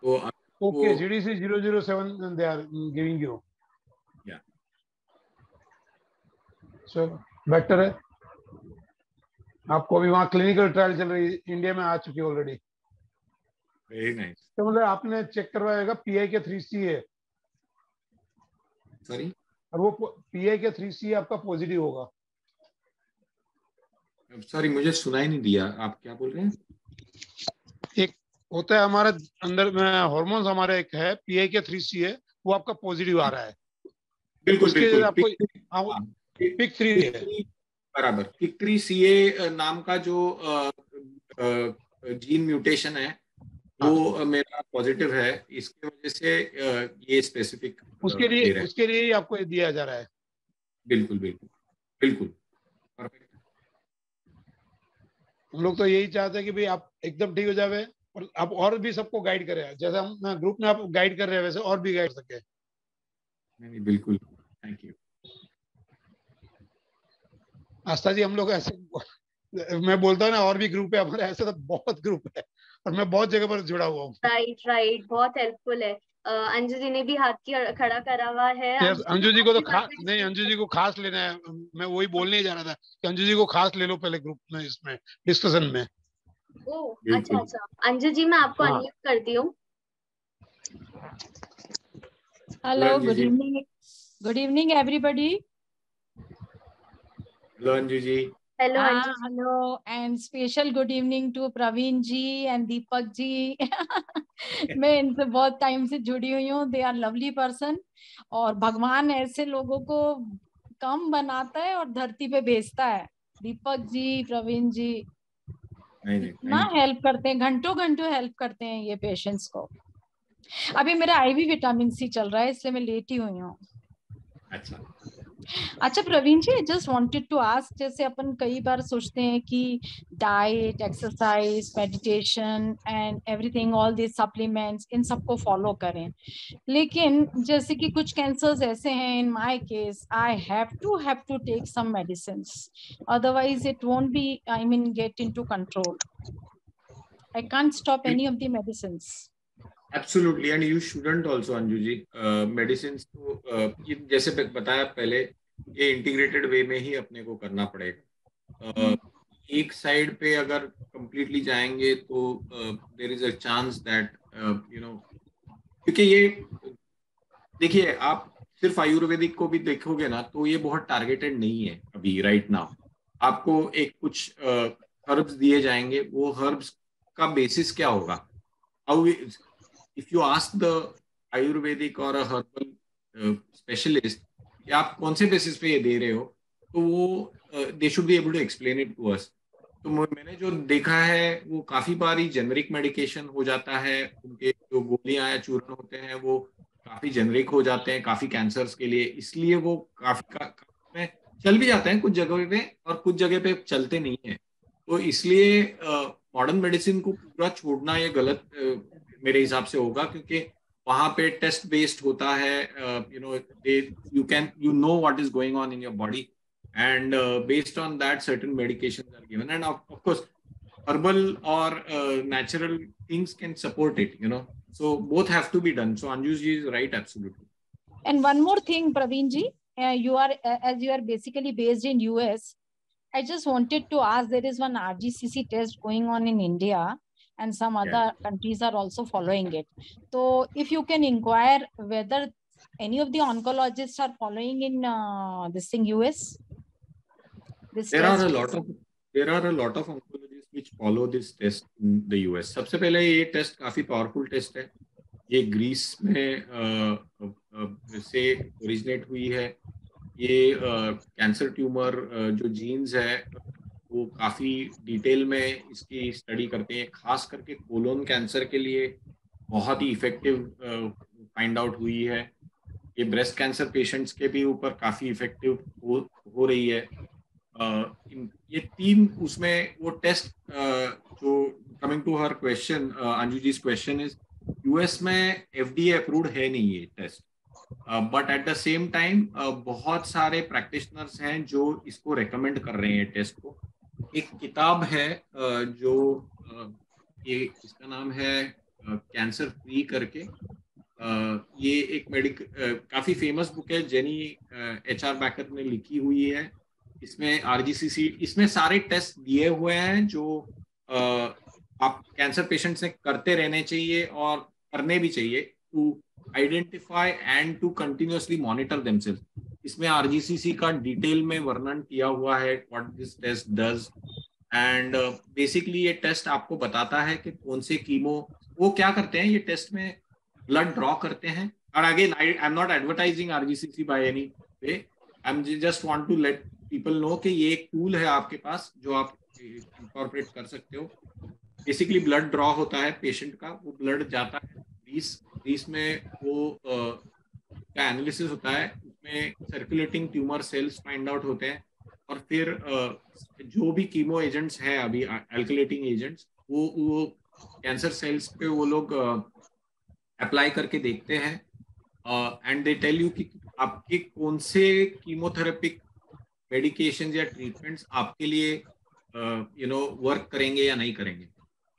तो आपको okay, GDC 007 they are giving you. या सो बेटर है। आपको अभी वहाँ क्लिनिकल ट्रायल चल रही है, इंडिया में आ चुकी है ऑलरेडी। Very nice. तो मतलब आपने चेक करवाएगा पीआई के 3C है, सॉरी और वो पीआई के 3C आपका पॉजिटिव होगा। सॉरी, मुझे सुनाई नहीं दिया आप क्या बोल रहे हैं। एक होता है हमारे अंदर में हार्मोन्स, हमारे एक है पीआई के 3C है, वो आपका पॉजिटिव आ रहा है। बिल्कुल उसके बिल्कुल। जगह आपको हाँ, पिक 3 पिक है। थ्री, बराबर। PIK3CA नाम का जो जीन म्यूटेशन है वो हाँ, मेरा पॉजिटिव है। इसकी वजह से ये स्पेसिफिक दे रहा है। उसके लिए ही आपको ये दिया जा रहा है। बिल्कुल बिल्कुल बिल्कुल। परफेक्ट। हम लोग तो यही चाहते हैं कि भाई आप एकदम ठीक हो जावे, और आप और भी सबको गाइड करें, जैसे हम ग्रुप में आप गाइड कर रहे हैं वैसे और भी गाइड सके। नहीं नहीं, बिल्कुल, थैंक यू। आस्था जी, हम लोग ऐसे मैं बोलता हूँ ना, और भी ग्रुप है हमारे, ऐसे तो बहुत ग्रुप है, और मैं बहुत जगह पर जुड़ा हुआ हूँ। राइट राइट, बहुत हेल्पफुल है। अंजू जी ने भी हाथ की खड़ा करा हुआ है। यस, अंजू जी अंजू जी आप को तो भी खास बताइए नहीं, इसके अंजू लिए। जी को खास लेना है। मैं वही बोलने ही जा रहा था कि अंजू जी को खास ले लो पहले ग्रुप में, इसमें डिस्कशन में। ओ अच्छा बिल्कुल। अच्छा, अंजू जी मैं आपको हाँ, अनम्यूट करती हूँ। Hello Hello, Anju good ji. evening. Good evening, everybody. Hello Anju ji. Hello Anju ji. Hello, and special good evening to Praveen ji and Deepak ji. मैं इनसे बहुत टाइम से जुड़ी हुई हूँ. They are lovely person. और भगवान ऐसे लोगों को कम बनाता है और धरती पे भेजता है. दीपक जी, प्रवीण जी नहीं नहीं, इतना थैंक यू। हेल्प करते हैं, घंटों घंटों हेल्प करते हैं ये पेशेंट्स को. अभी मेरा IV विटामिन C चल रहा है, इसलिए मैं लेटी हुई हूँ. अच्छा। अच्छा Praveen ji, just wanted to ask, जैसे अपन कई बार सोचते हैं कि diet, exercise, meditation and everything, all this supplements, इन सबको फॉलो करें, लेकिन जैसे कि कुछ कैंसर्स ऐसे हैं, in my case I have to take some medicines, otherwise it won't be, I mean get into control. I can't stop any of the medicines. Absolutely, and you shouldn't also Anju ji. Medicine तो ये जैसे बताया पहले, ये integrated वे में ही अपने को करना पड़ेगा। एक साइड पे अगर कंप्लीटली जाएंगे तो there is a chance that क्योंकि ये देखिए, आप सिर्फ आयुर्वेदिक को भी देखोगे ना तो ये बहुत टारगेटेड नहीं है अभी राइट नाउ। आपको एक कुछ हर्ब्स दिए जाएंगे, वो हर्ब्स का बेसिस क्या होगा? How if you ask the Ayurvedic और हर्बल स्पेशलिस्ट कि आप कौन से बेसिस पे ये दे रहे हो, तो वो they should be able to explain it to us. तो मैंने जो देखा है वो काफी बारी जेनरिक मेडिकेशन हो जाता है। उनके जो गोलियां या चूर्ण होते हैं वो काफी जेनरिक हो जाते हैं काफी कैंसर्स के लिए, इसलिए वो काफी में चल भी जाते हैं कुछ जगह पे, और कुछ जगह पे चलते नहीं है। तो इसलिए मॉडर्न मेडिसिन को पूरा छोड़ना ये गलत मेरे हिसाब से होगा, क्योंकि वहाँ पे टेस्ट बेस्ड होता है, you know what is going on in your body, and based on that certain medications are given, and of course herbal or natural things can support it, so both have to be done. So Anju ji is right, absolutely. And one more thing, Praveen ji, you are as you are basically based in US, I just wanted to ask, there is one RGCC test going on in India, and some other countries are also following it. So if you can inquire whether any of the oncologists are following in this thing US. There are a lot of oncologists which follow this test in the US. सबसे पहले ये test काफी powerful test है. ये Greece में से originate हुई है. ये कैंसर ट्यूमर जो जीन्स है वो काफी डिटेल में इसकी स्टडी करते हैं. खास करके कोलोन कैंसर के लिए बहुत ही इफेक्टिव फाइंड आउट हुई है. ये ब्रेस्ट कैंसर पेशेंट्स के भी ऊपर काफी इफेक्टिव हो रही है. ये 3 उसमें वो टेस्ट जो coming to her question, Anju ji question is, US में FDA अप्रूव्ड है नहीं ये test, but at the same time बहुत सारे प्रैक्टिशनर्स हैं जो इसको रेकमेंड कर रहे हैं टेस्ट को. एक किताब है जो ये इसका नाम है कैंसर फ्री करके. ये एक काफी फेमस बुक है, जेनी HR बैकर ने लिखी हुई है. इसमें RGCC, इसमें सारे टेस्ट दिए हुए हैं जो आप कैंसर पेशेंट्स ने करते रहने चाहिए और करने भी चाहिए to identify and to continuously monitor themselves. इसमें RGCC का डिटेल में वर्णन किया हुआ है what this test does, and basically ये टेस्ट आपको बताता है कि कौन से कीमो वो क्या करते हैं. ये टेस्ट में ब्लड ड्रॉ करते हैं, और again I am not advertising RGCC by any way, I am just want to let people know कि ये एक टूल है आपके पास जो आप इनकॉर्पोरेट कर सकते हो. बेसिकली ब्लड ड्रॉ होता है पेशेंट का, वो ब्लड जाता है ग्रीस में, वो का एनालिसिस होता है, उसमें circulating tumour cells find out होते हैं, और फिर जो भी कीमो एजेंट्स हैं अभी एल्किलेटिंग एजेंट्स, वो कैंसर सेल्स पे वो लोग अप्लाई करके देखते हैं, एंड दे टेल यू कि आपके कौन से कीमोथेरेपिक मेडिकेशन या ट्रीटमेंट्स आपके लिए वर्क करेंगे या नहीं करेंगे.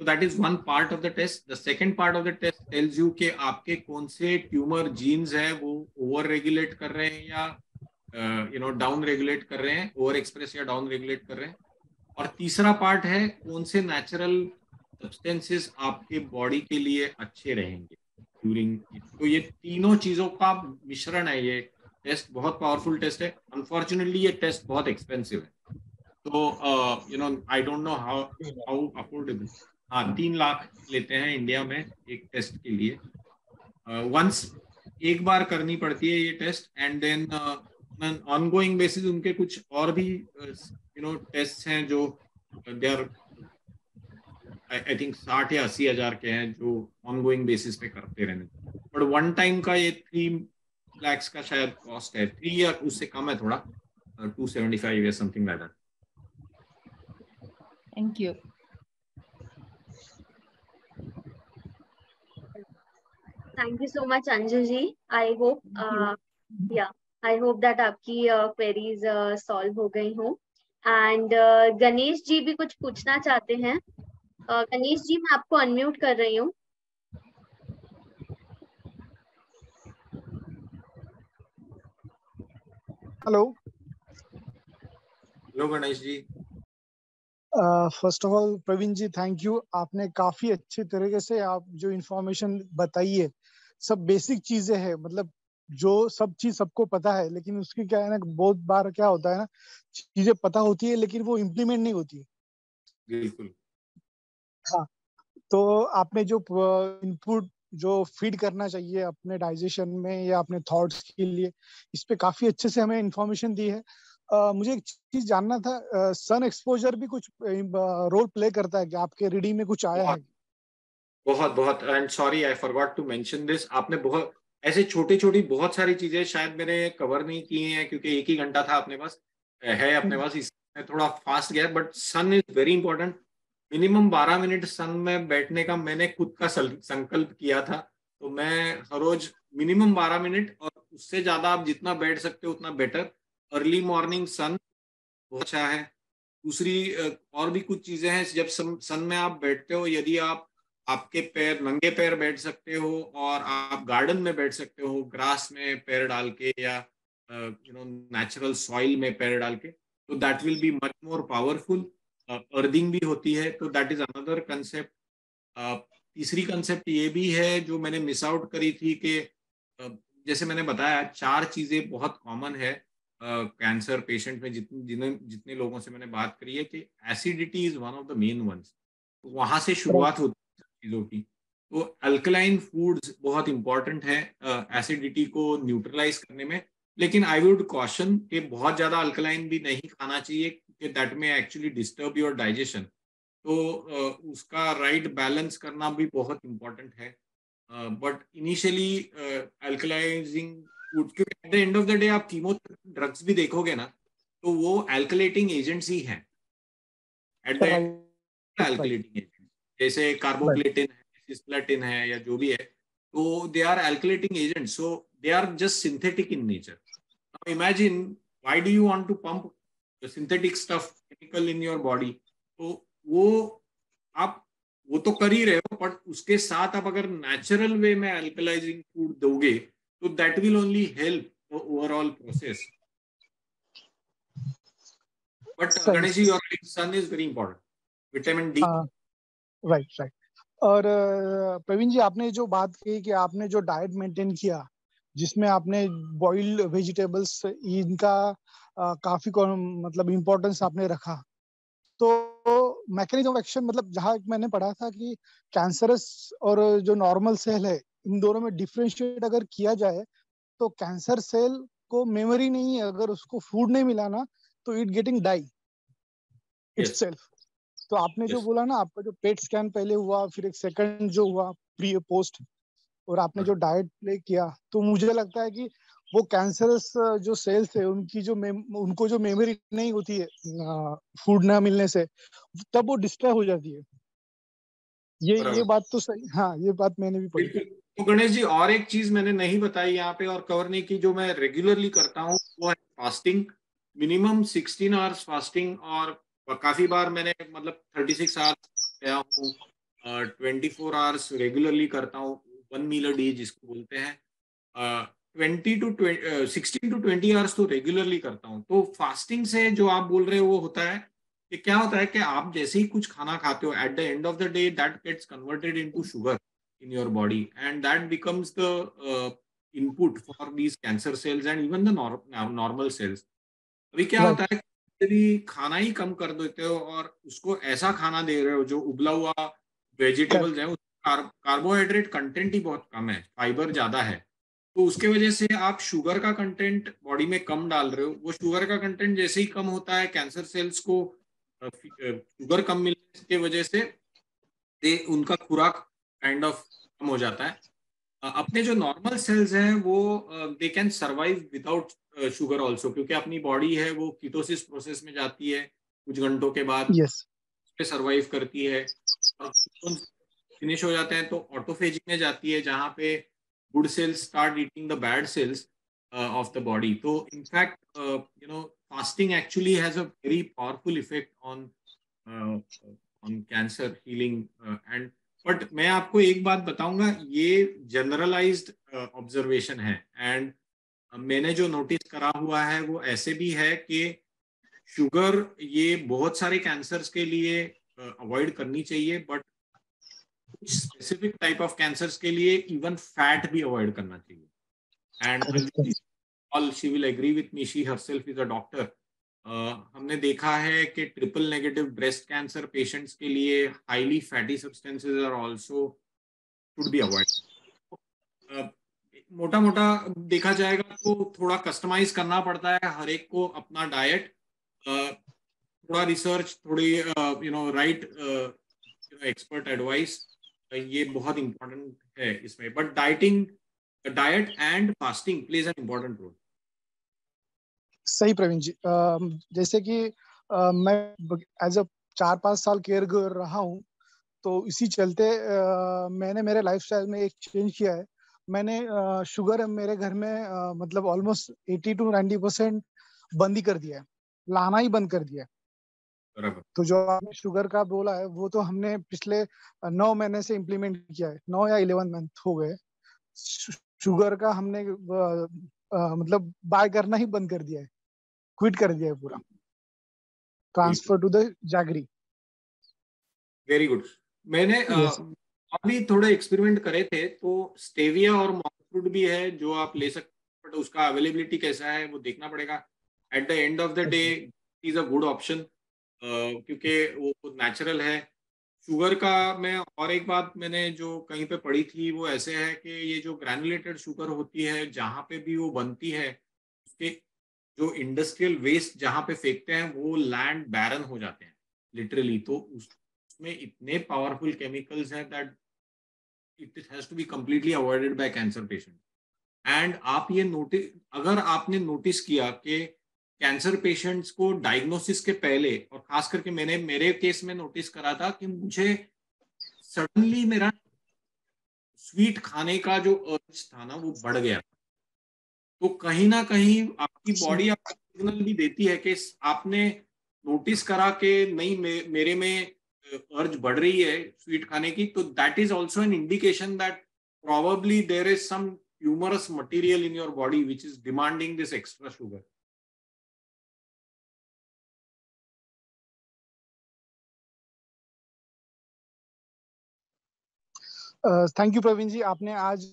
So that is one part of the test. The second part of the test tells you कि आपके कौन से ट्यूमर जीन्स हैं वो ओवर रेगुलेट कर रहे हैं या डाउन रेगुलेट कर रहे हैं, ओवर एक्सप्रेस या डाउन रेगुलेट कर रहे हैं. और तीसरा पार्ट है कौन से नेचुरल सब्सटेंसेस आपके बॉडी के लिए अच्छे रहेंगे ड्यूरिंग. तो ये तीनों चीजों का मिश्रण है. ये टेस्ट बहुत पावरफुल टेस्ट है. अनफॉर्चुनेटली ये टेस्ट बहुत एक्सपेंसिव है. तो I don't know how affordable. हाँ, 3 लाख लेते हैं इंडिया में एक टेस्ट के लिए. वंस एक बार करनी पड़ती है ये test, and then ongoing basis उनके कुछ और भी टेस्ट हैं जो दे आर आई थिंक 60 या 80 हज़ार के हैं जो ऑनगोइंग बेसिस पे करते रहने. बट वन टाइम का ये 3 lakhs का शायद कॉस्ट है. 3 या उससे कम है थोड़ा, 275 या something like that. Thank you. Thank you so much, Anju ji. I hope, I hope that आपकी queries solve हो गई हो. And गणेश जी भी कुछ पूछना चाहते हैं. गणेश जी, मैं आपको अनम्यूट कर रही हूँ. Hello. Hello Ganesh ji. First of all Praveen ji, thank you. आपने काफी अच्छे तरीके से आप जो इन्फॉर्मेशन बताई है, सब बेसिक चीजें हैं, मतलब जो सब चीज सबको पता है, लेकिन उसकी क्या है ना, बहुत बार क्या होता है ना, चीजें पता होती है लेकिन वो इम्प्लीमेंट नहीं होती है. बिल्कुल. हाँ, तो आपने जो इनपुट जो फीड करना चाहिए अपने डाइजेशन में या अपने थॉट्स के लिए, इस पे काफी अच्छे से हमें इन्फॉर्मेशन दी है. मुझे एक चीज जानना था, सन एक्सपोजर भी कुछ रोल प्ले करता है कि आपके रीडिंग में कुछ आया है? बहुत and sorry I forgot to mention this. आपने बहुत ऐसे छोटी बहुत सारी चीजें शायद मैंने कवर नहीं की हैं क्योंकि 1 ही घंटा था अपने पास, इसमें थोड़ा फास्ट गया. But sun is very important. Minimum 12 minute sun में बैठने का मैंने खुद का संकल्प किया था। तो मैं हर रोज मिनिमम 12 मिनट, और उससे ज्यादा आप जितना बैठ सकते हो उतना बेटर। अर्ली मॉर्निंग सन बहुत अच्छा है। दूसरी और भी कुछ चीजें हैं, जब सन में आप बैठते हो, यदि आप आपके पैर नंगे पैर बैठ सकते हो और आप गार्डन में बैठ सकते हो ग्रास में पैर डाल के, या नेचुरल सॉइल में पैर डाल के, तो that will be much more powerful. Earthing भी होती है, तो दैट इज अनदर कंसेप्ट। तीसरी कंसेप्ट ये भी है जो मैंने मिस आउट करी थी कि जैसे मैंने बताया 4 चीजें बहुत कॉमन है कैंसर पेशेंट में, जितने लोगों से मैंने बात करी है, कि acidity is one of the main ones. तो वहां से शुरुआत होती है चीजों की। तो अल्कलाइन फूड्स बहुत इंपॉर्टेंट है एसिडिटी को न्यूट्रलाइज करने में। लेकिन आई वुड कॉशन कि बहुत ज्यादा अल्कलाइन भी नहीं खाना चाहिए, क्योंकि दैट में एक्चुअली डिस्टर्ब योर डाइजेशन। तो उसका राइट बैलेंस करना भी बहुत इंपॉर्टेंट है। बट इनिशियली अल्कलाइजिंग फूड, क्योंकि eight the end of the day आप कीमोथेरेपी ड्रग्स भी देखोगे ना, तो वो अल्कलेटिंग एजेंट्स ही हैं एट द एंड। अल्कलेटिंग एजेंट जैसे कार्बोक्लेटिन है, सिस्प्लेटिन है, या जो भी है, तो they are alkylating agent, so they are just synthetic in nature. Now imagine, why do you want to pump synthetic stuff chemical in your body? तो वो आप वो तो कर ही रहे हो, बट उसके साथ आप अगर नेचुरल वे में अल्कलाइजिंग फूड दोगे, तो that will only help overall process. But Ganesh ji, your sun is very important, vitamin D. Right right. और प्रवीण जी, आपने जो बात की कि आपने जो डाइट मेंटेन किया, जिसमें आपने बॉइल्ड वेजिटेबल्स, इनका काफी मतलब इम्पोर्टेंस आपने रखा, तो मैकेनिज्म ऑफ एक्शन, मतलब जहाँ मैंने पढ़ा था कि कैंसरस और जो नॉर्मल सेल है, इन दोनों में डिफरेंशिएट अगर किया जाए, तो कैंसर सेल को मेमोरी नहीं है, अगर उसको फूड नहीं मिला ना, तो इट गेटिंग डाई इटसेल्फ। तो आपने जो बोला ना, आपका जो पेट स्कैन पहले हुआ, फिर एक सेकंड जो हुआ प्री पोस्ट, और आपने जो डाइट प्ले किया, तो मुझे लगता है कि वो कैंसरस जो सेल्स है, उनको जो मेमोरी नहीं होती है फूड ना मिलने से, तब वो डिस्ट्रॉय हो जाती है। ये बात तो सही, हाँ, ये बात मैंने भी पढ़ी। तो गणेश जी, और एक चीज मैंने नहीं बताई यहाँ पे और कवर नहीं की, जो मैं रेगुलरली करता हूँ, वो है फास्टिंग। मिनिमम 16 आवर्स फास्टिंग, और काफी बार मैंने मतलब 36 आवर्स गया हूँ, 24 आवर्स रेगुलरली करता हूँ, 1 मील अ डे जिसको बोलते हैं। 16 to 20 आवर्स तो रेगुलरली करता हूँ। तो फास्टिंग से जो आप बोल रहे हो वो होता है कि क्या होता है कि आप जैसे ही कुछ खाना खाते हो, at the end of the day that gets converted into sugar in your body, and that becomes the input for these cancer cells and even the normal cells. अभी क्या होता है, यदि खाना ही कम कर देते हो और उसको ऐसा खाना दे रहे हो जो उबला हुआ वेजिटेबल्स है, कार्बोहाइड्रेट कंटेंट ही बहुत कम है, फाइबर ज्यादा है, तो उसके वजह से आप शुगर का कंटेंट बॉडी में कम डाल रहे हो। वो शुगर का कंटेंट जैसे ही कम होता है, कैंसर सेल्स को शुगर कम मिलने की वजह से उनका खुराक काइंड ऑफ कम हो जाता है। अपने जो नॉर्मल सेल्स हैं वो they can survive without sugar also, क्योंकि अपनी बॉडी है वो कीटोसिस प्रोसेस में जाती है कुछ घंटों के बाद, पे सर्वाइव करती है। फिनिश हो जाते हैं तो ऑटोफेजी में जाती है, जहाँ पे good cells start eating the bad cells of the body. So in fact, fasting actually has a very powerful effect on cancer healing. And but मैं आपको एक बात बताऊंगा, ये जनरलाइज्ड ऑब्जर्वेशन है, एंड मैंने जो नोटिस करा हुआ है वो ऐसे भी है कि शुगर ये बहुत सारे कैंसर्स के लिए अवॉइड करनी चाहिए, बट कुछ स्पेसिफिक टाइप ऑफ कैंसर्स के लिए इवन फैट भी अवॉइड करना चाहिए। And all she will agree with me, she herself is a doctor. हमने देखा है कि triple negative breast cancer patients के लिए highly fatty substances are also should be avoid. मोटा मोटा देखा जाएगा तो थोड़ा कस्टमाइज करना पड़ता है हर एक को अपना डाइट, थोड़ा रिसर्च, थोड़ी राइट एक्सपर्ट एडवाइस, ये बहुत इंपॉर्टेंट है इसमें। But diet and fasting plays an important role. सही प्रवीण जी, जैसे कि मैं एज अ 4-5 साल केयर कर रहा हूँ, तो इसी चलते मैंने मेरे लाइफस्टाइल में एक चेंज किया है। मैंने शुगर मेरे घर में मतलब ऑलमोस्ट 80 to 90% बंद ही कर दिया है, लाना ही बंद कर दिया है। बराबर। तो जो आपने शुगर का बोला है वो तो हमने पिछले 9 महीने से इम्प्लीमेंट किया है, 9 या 11 मंथ हो गए। शुगर का हमने मतलब बाय करना ही बंद कर दिया है, क्विट कर दिया है पूरा, transfer to the jaggery. Very good. मैंने Yes. अभी थोड़े एक्सपेरिमेंट करे थे, तो स्टेविया और मॉन्क फ्रूट भी है जो आप ले सकते हैं, बट उसका अवेलेबिलिटी कैसा है वो देखना पड़ेगा। Eight the end of the day is a good option, क्योंकि वो नेचुरल है। शुगर का मैं और एक बात मैंने जो कहीं पे पढ़ी थी वो ऐसे है कि ये जो ग्रैनुलेटेड शुगर होती है जहाँ पे भी वो बनती है, उसके जो इंडस्ट्रियल वेस्ट जहाँ पे फेंकते हैं वो लैंड बैरन हो जाते हैं लिटरली। तो उसमें इतने पावरफुल केमिकल्स हैं that it has to be completely avoided by cancer patient. And आप ये नोटिस, अगर आपने नोटिस किया कि कैंसर पेशेंट्स को डायग्नोसिस के पहले, और खास करके मैंने मेरे केस में नोटिस करा था कि मुझे सडनली मेरा स्वीट खाने का जो अर्ज था ना वो बढ़ गया। तो कहीं ना कहीं आपकी बॉडी आपको सिग्नल भी देती है कि आपने नोटिस करा कि नहीं मेरे में अर्ज बढ़ रही है स्वीट खाने की, तो that is also an indication that probably there is some humorous material in your body which is demanding this extra sugar. Thank you Praveen ji. आपने आज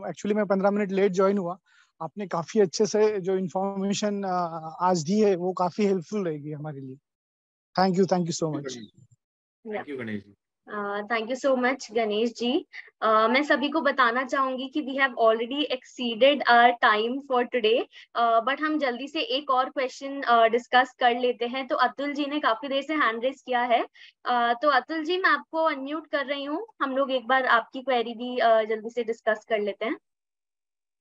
एक्चुअली मैं 15 मिनट लेट ज्वाइन हुआ, आपने काफी अच्छे से जो इन्फॉर्मेशन आज दी है वो काफी हेल्पफुल रहेगी हमारे लिए। Thank you so much. Thank you Ganesh ji. Thank you so much Ganesh ji. मैं सभी को बताना चाहूंगी कि we have already exceeded our time for today, but हम जल्दी से एक और क्वेश्चन डिस्कस कर लेते हैं। तो अतुल जी ने काफी देर से हैंड रेस किया है, तो अतुल जी मैं आपको अनम्यूट कर रही हूँ। हम लोग एक बार आपकी क्वेरी भी जल्दी से डिस्कस कर लेते हैं।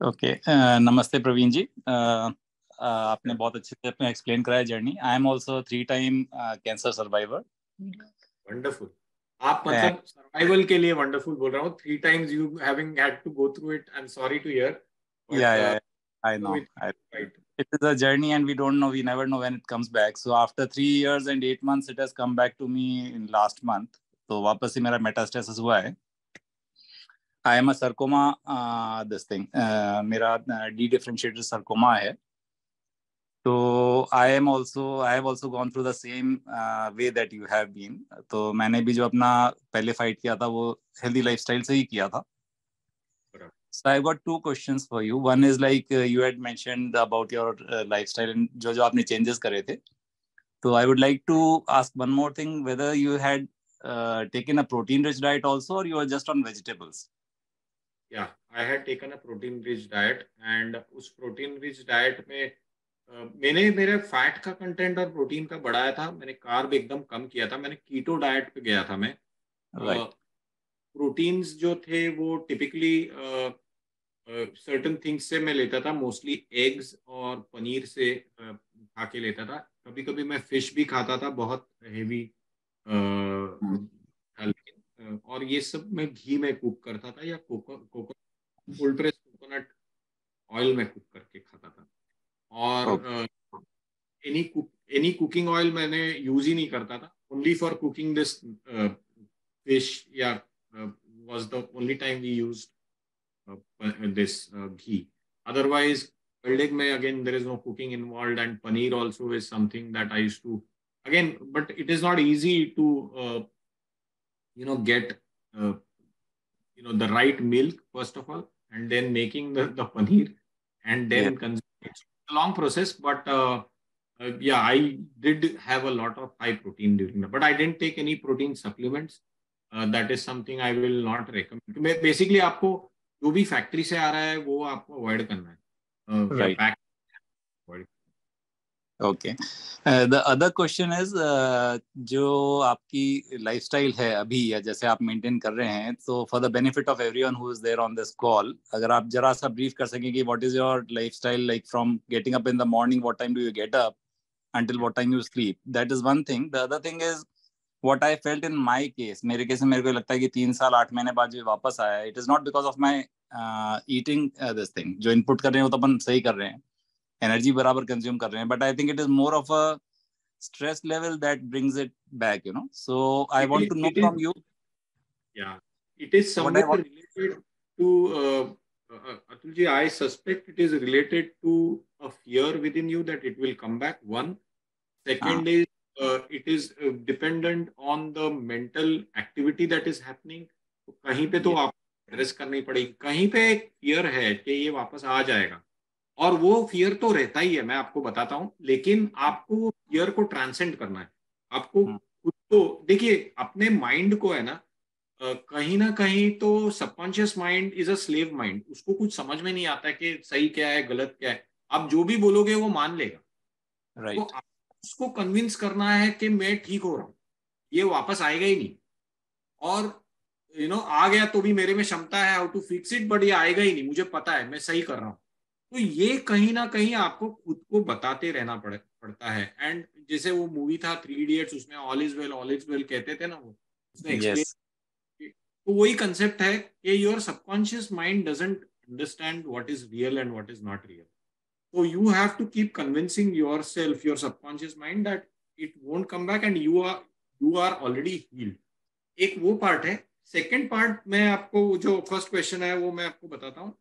ओके, नमस्ते प्रवीण जी। आपने बहुत अच्छे से अपना एक्सप्लेन कराया journey. I am also 3 time cancer survivor. Wonderful. आप मतलब सर्वाइवल के लिए वंडरफुल बोल रहा हूँ। 3 times you having had to go through it. I'm sorry to hear. But, yeah, I know. Right. It is a journey and we don't know, we never know when it comes back. So after 3 years and 8 months, it has come back to me in last month. तो वापस से मेरा metastasis हुआ है। I am a sarcoma, this thing, मेरा D-differentiated sarcoma है। तो I have also gone through the same way that you have been. तो मैंने भी जो अपना पहले फाइट किया था वो हेल्दी लाइफस्टाइल से ही किया था। So I've got 2 questions for you. One is like you had mentioned about your lifestyle and जो आपने changes करे थे. So I would like to ask one more thing, whether you had taken a protein-rich diet also, or you were just on vegetables? Yeah, I had taken a protein-rich diet, and उस protein-rich diet में मैंने मेरे fat का content और protein का बढ़ाया था। मैंने कार्ब एकदम कम किया था। मैंने कीटो डाइट पे गया था मैं। प्रोटीन्स जो थे वो टिपिकली सर्टेन थिंग्स से मैं लेता था, मोस्टली एग्स और पनीर से खा के लेता था। कभी कभी मैं फिश भी खाता था, बहुत हेवी, और ये सब मैं घी में कुक करता था या कोल्ड प्रेस कोकोनट ऑयल में कुक करके खाता था। और एनी कुकिंग ऑयल मैंने यूज ही नहीं करता था। Only for cooking this fish या was the only time we used this ghee. Otherwise, boiled egg mein again there is no cooking involved, and paneer also is something that I used to again, but it is not easy to get the right milk first of all, and then making the paneer and then consuming. It's a long process, but yeah, I did have a lot of high protein during that, but I didn't take any protein supplements. That is something I will not recommend. Basically, आपको जो भी factory से आ रहा है वो आपको avoid करना है। Right. Okay. The other question is, जो आपकी लाइफस्टाइल है अभी या जैसे आप मेंटेन कर रहे हैं, तो for the benefit of everyone who is there on this call, अगर आप जरा सा ब्रीफ कर सकें कि what is your lifestyle like from getting up in the morning, what time do you get up until what time you sleep. That is one thing. The other thing is, what I felt in my case, मेरे case में मेरे को लगता है कि 3 साल 8 महीने बाद जो वापस आया, it is not because of my eating this thing. जो input कर रहे हैं वो तो अपन सही कर रहे हैं, energy बराबर consume कर रहे हैं, but I think it is more of a stress level that brings it back, you know. So I want to know from you. Yeah, it is somewhat related to Atulji, I suspect it is related to a fear within you that it will come back. One. Second is it is dependent on the mental activity that is happening. तो कहीं पे तो आप address करनी पड़ेगी, कहीं पे एक फियर है कि ये वापस आ जाएगा, और वो फियर तो रहता ही है, मैं आपको बताता हूँ, लेकिन आपको वो फियर को ट्रांसेंड करना है। आपको खुद को देखिए, अपने माइंड को है ना, कहीं ना कहीं तो subconscious mind is a slave mind, उसको कुछ समझ में नहीं आता कि सही क्या है गलत क्या है, आप जो भी बोलोगे वो मान लेगा। Right. तो उसको कन्विंस करना है कि मैं ठीक हो रहा हूँ, ये वापस आएगा ही नहीं, और आ गया तो भी मेरे में क्षमता है how to fix it, but ये आएगा ही नहीं, मुझे पता है मैं सही कर रहा हूँ। तो ये कहीं ना कहीं आपको खुद को बताते रहना पड़ता है। एंड जैसे वो मूवी था 3 इडियट्स, उसमें ऑल इज वेल कहते थे ना, वो उसने एक्सप्लेन, तो वही कंसेप्ट है कि your subconscious mind doesn't understand what is real and what is not real. So you have to keep convincing yourself, your subconscious mind, that it won't come back and you are already healed. एक वो part है. Second part मैं आपको जो first question है वो मैं आपको बताता हूँ.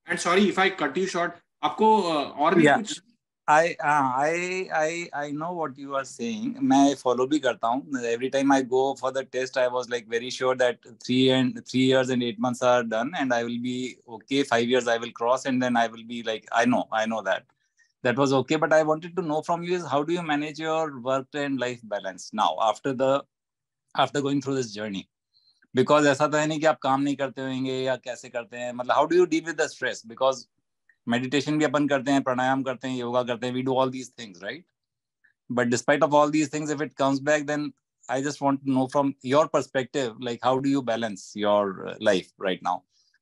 And sorry if I cut you short. आपको और भी कुछ? I know what you are saying. मैं follow भी करता हूँ. Every time I go for the test, I was like very sure that 3 years and 8 months are done, and I will be okay. 5 years I will cross, and then I will be like, I know that was okay. But I wanted to know from you is how do you manage your work and life balance now after going through this journey? Because ऐसा तो है नहीं कि आप काम नहीं करते होंगे या कैसे करते हैं, मतलब how do you deal with the stress? Because meditation भी अपन करते हैं, प्राणायाम करते हैं, योगा करते हैं, we do all these things, right? But despite of all these things, if it comes back, then I just want to know from your perspective, like how do you balance your life right now,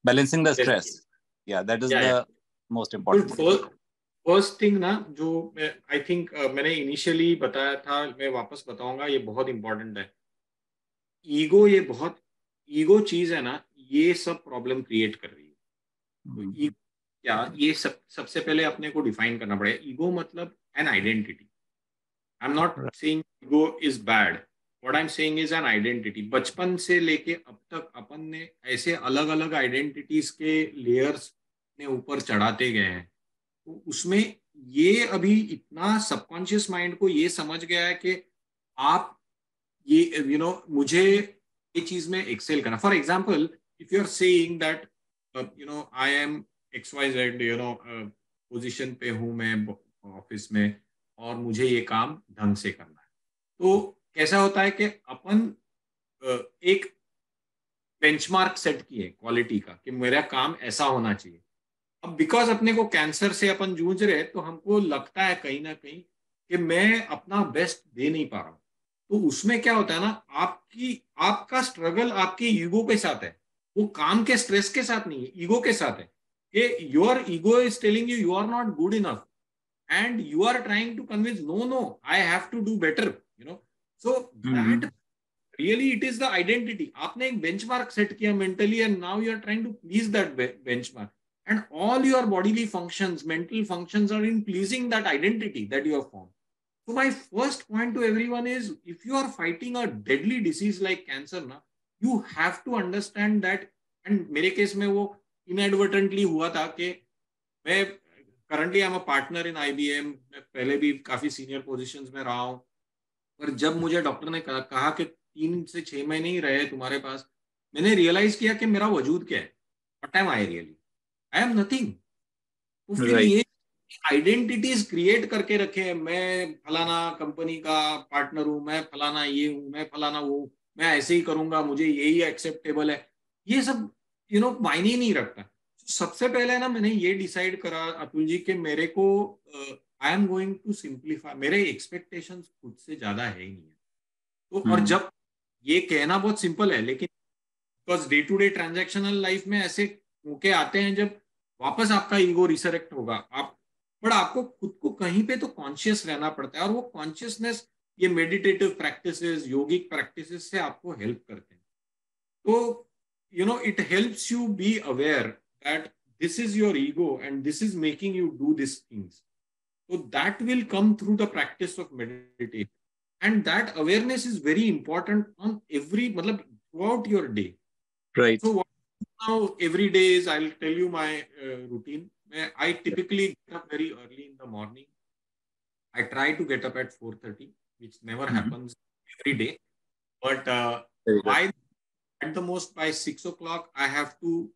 balancing the stress? Yeah, that is the most important. First thing ना, जो I think मैंने initially बताया था, मैं वापस बताऊंगा, ये बहुत इंपॉर्टेंट है. ईगो चीज है ना, ये सब प्रॉब्लम क्रिएट कर रही है. क्या ये सबसे पहले अपने को डिफाइन करना पड़ेगा. ईगो मतलब an identity. I am not saying ego is bad. What I am saying is an identity. बचपन से लेके अब तक अपन ने ऐसे अलग अलग आइडेंटिटीज के लेयर्स ने ऊपर चढ़ाते गए हैं, तो उसमें ये अभी इतना सबकॉन्शियस माइंड को ये समझ गया है कि आप ये मुझे ये चीज में एक्सेल करना. For example, if you are saying that I am XYZ position पे हूँ मैं ऑफिस में, और मुझे ये काम ढंग से करना है, तो कैसा होता है कि अपन एक बेंचमार्क सेट किए क्वालिटी का कि मेरा काम ऐसा होना चाहिए. अब बिकॉज अपने को कैंसर से अपन जूझ रहे, तो हमको लगता है कहीं ना कहीं कि मैं अपना बेस्ट दे नहीं पा रहा हूँ. तो उसमें क्या होता है ना, आपका स्ट्रगल आपके ईगो के साथ है, वो काम के स्ट्रेस के साथ नहीं है, ईगो के साथ है. Your ego is telling you are not good enough, and you are trying to convince, no, I have to do better, so that really it is the identity. आपने एक benchmark set किया mentally, and now you are trying to please that benchmark, and all your bodily functions, mental functions are in pleasing that identity that you have formed. So my first point to everyone is, if you are fighting a deadly disease like cancer ना, you have to understand that. and मेरे case में वो inadvertently हुआ था कि मैं currently I am a partner in IBM. मैं पहले भी काफी सीनियर पोजीशंस में रहा हूँ, पर जब मुझे डॉक्टर ने कहा कि 3 से 6 महीने ही रहे तुम्हारे पास, मैंने रियलाइज किया कि मेरा वजूद क्या है. What am I really? I am nothing. तो फिर ये आइडेंटिटीज क्रिएट करके रखे हैं, मैं फलाना कंपनी का पार्टनर हूँ, मैं फलाना ये हूँ, मैं फलाना वो, मैं ऐसे ही करूंगा, मुझे यही एक्सेप्टेबल है. ये सब मायने ही नहीं रखता. सबसे पहले ना मैंने ये डिसाइड करा अतुल जी कि मेरे को I am going to simplify. मेरे एक्सपेक्टेशंस खुद से ज्यादा है ही नहीं है. तो और जब ये कहना बहुत सिंपल है, लेकिन because day to day transactional life में ऐसे मौके आते हैं जब वापस आपका ईगो रिसरेक्ट होगा, बट आपको खुद को कहीं पे तो कॉन्शियस रहना पड़ता है, और वो कॉन्शियसनेस ये मेडिटेटिव प्रैक्टिसेस, योगिक प्रैक्टिसेस से आपको हेल्प करते हैं. तो it helps you be aware that this is your ego and this is making you do these things. So that will come through the practice of meditation, and that awareness is very important on throughout your day. Right. So what now every day is, I'll tell you my routine. I typically get up very early in the morning. I try to get up at 4:30, which never happens every day. But at the most by 6 o'clock, I have to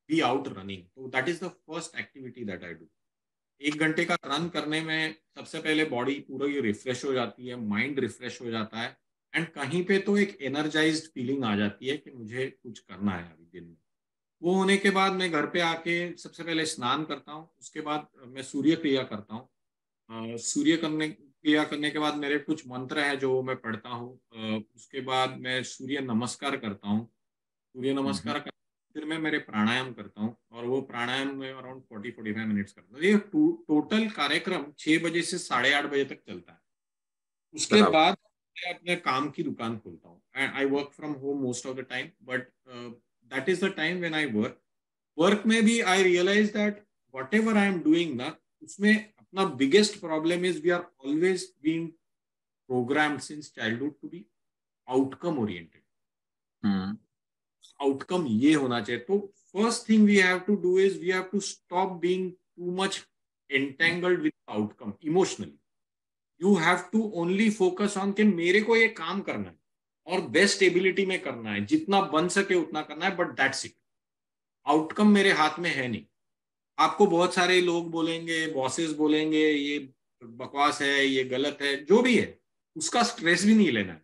be out running. So that is the first activity that I do. 1 घंटे का run करने में सबसे पहले body पूरा refresh हो जाती है, माइंड रिफ्रेश हो जाता है, एंड कहीं पे तो एक एनर्जाइज्ड फीलिंग आ जाती है कि मुझे कुछ करना है अभी दिन में. वो होने के बाद मैं घर पे आके सबसे पहले स्नान करता हूँ. उसके बाद मैं सूर्य क्रिया करता हूँ. सूर्य क्रिया करने के बाद मेरे कुछ मंत्र हैं जो मैं पढ़ता हूँ. उसके बाद मैं सूर्य नमस्कार करता हूँ. सूर्य नमस्कार कर फिर मैं मेरे प्राणायाम करता हूँ, और वो प्राणायाम में अराउंड 40-45 मिनट्स करता हूँ. ये टोटल कार्यक्रम 6 बजे से 8:30 बजे तक चलता है. उसके बाद मैं अपने काम की दुकान खोलता हूँ. I work from home most of the time, but that is the time when I work में भी I realise that whatever I am doing ना, उसमें अपना biggest problem is we are always being programmed since childhood to be outcome oriented. Outcome ये होना चाहिए. तो first thing we have to do is we have to stop being too much entangled with outcome emotionally. You have to only focus on कि मेरे को ये काम करना है और बेस्ट एबिलिटी में करना है, जितना बन सके उतना करना है, बट दैट्स इट. आउटकम मेरे हाथ में है नहीं. आपको बहुत सारे लोग बोलेंगे, बॉसेस बोलेंगे ये बकवास है, ये गलत है, जो भी है उसका स्ट्रेस भी नहीं लेना है.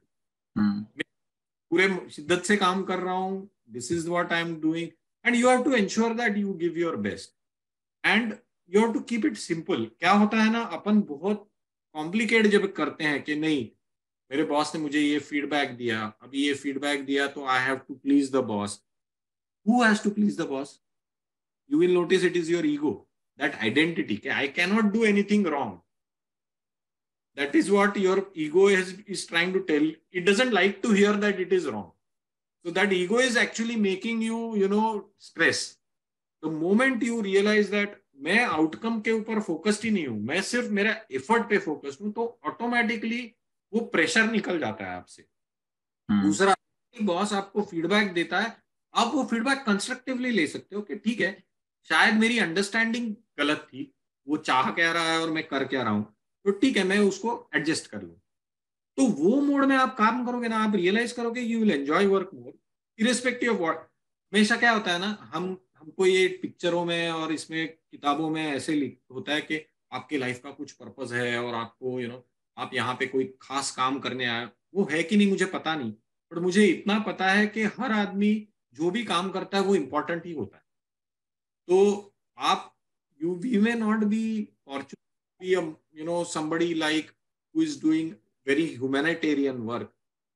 पूरे शिद्दत से काम कर रहा हूँ, this is what I am doing, and you have to ensure that you give your best, and you have to keep it simple. क्या होता है ना, अपन बहुत कॉम्प्लिकेट जब करते हैं कि नहीं मेरे बॉस ने मुझे ये फीडबैक दिया, अभी ये फीडबैक दिया तो I have to please the boss. Who has to please the boss? You will notice it is your ego, that identity. I cannot do anything wrong. That is what your ego is trying to tell. It doesn't like to hear that it is wrong. So that ego is actually making you, stress. The moment you realize that मैं outcome के ऊपर focused ही नहीं हूं, मैं सिर्फ मेरा effort पे focused हूं, तो ऑटोमेटिकली वो प्रेशर निकल जाता है आपसे. दूसरा, बॉस आपको फीडबैक देता है, आप वो फीडबैक कंस्ट्रक्टिवली ले सकते हो कि ठीक है शायद मेरी अंडरस्टैंडिंग गलत थी, वो चाह क्या रहा है और मैं कर क्या रहा हूं, तो ठीक है मैं उसको एडजस्ट कर लूं. तो वो मोड में आप काम करोगे ना, आप रियलाइज करोगे you will enjoy work more irrespective of what. हमेशा क्या होता है ना, हमको ये पिक्चरों में और इसमें किताबों में ऐसे होता है कि आपके लाइफ का कुछ पर्पस है और आपको आप यहाँ पे कोई खास काम करने आए. वो है कि नहीं मुझे पता नहीं, बट मुझे इतना पता है कि हर आदमी जो भी काम करता है वो इम्पोर्टेंट ही होता है. तो आप we may not be fortunate to be somebody like who is doing very humanitarian work.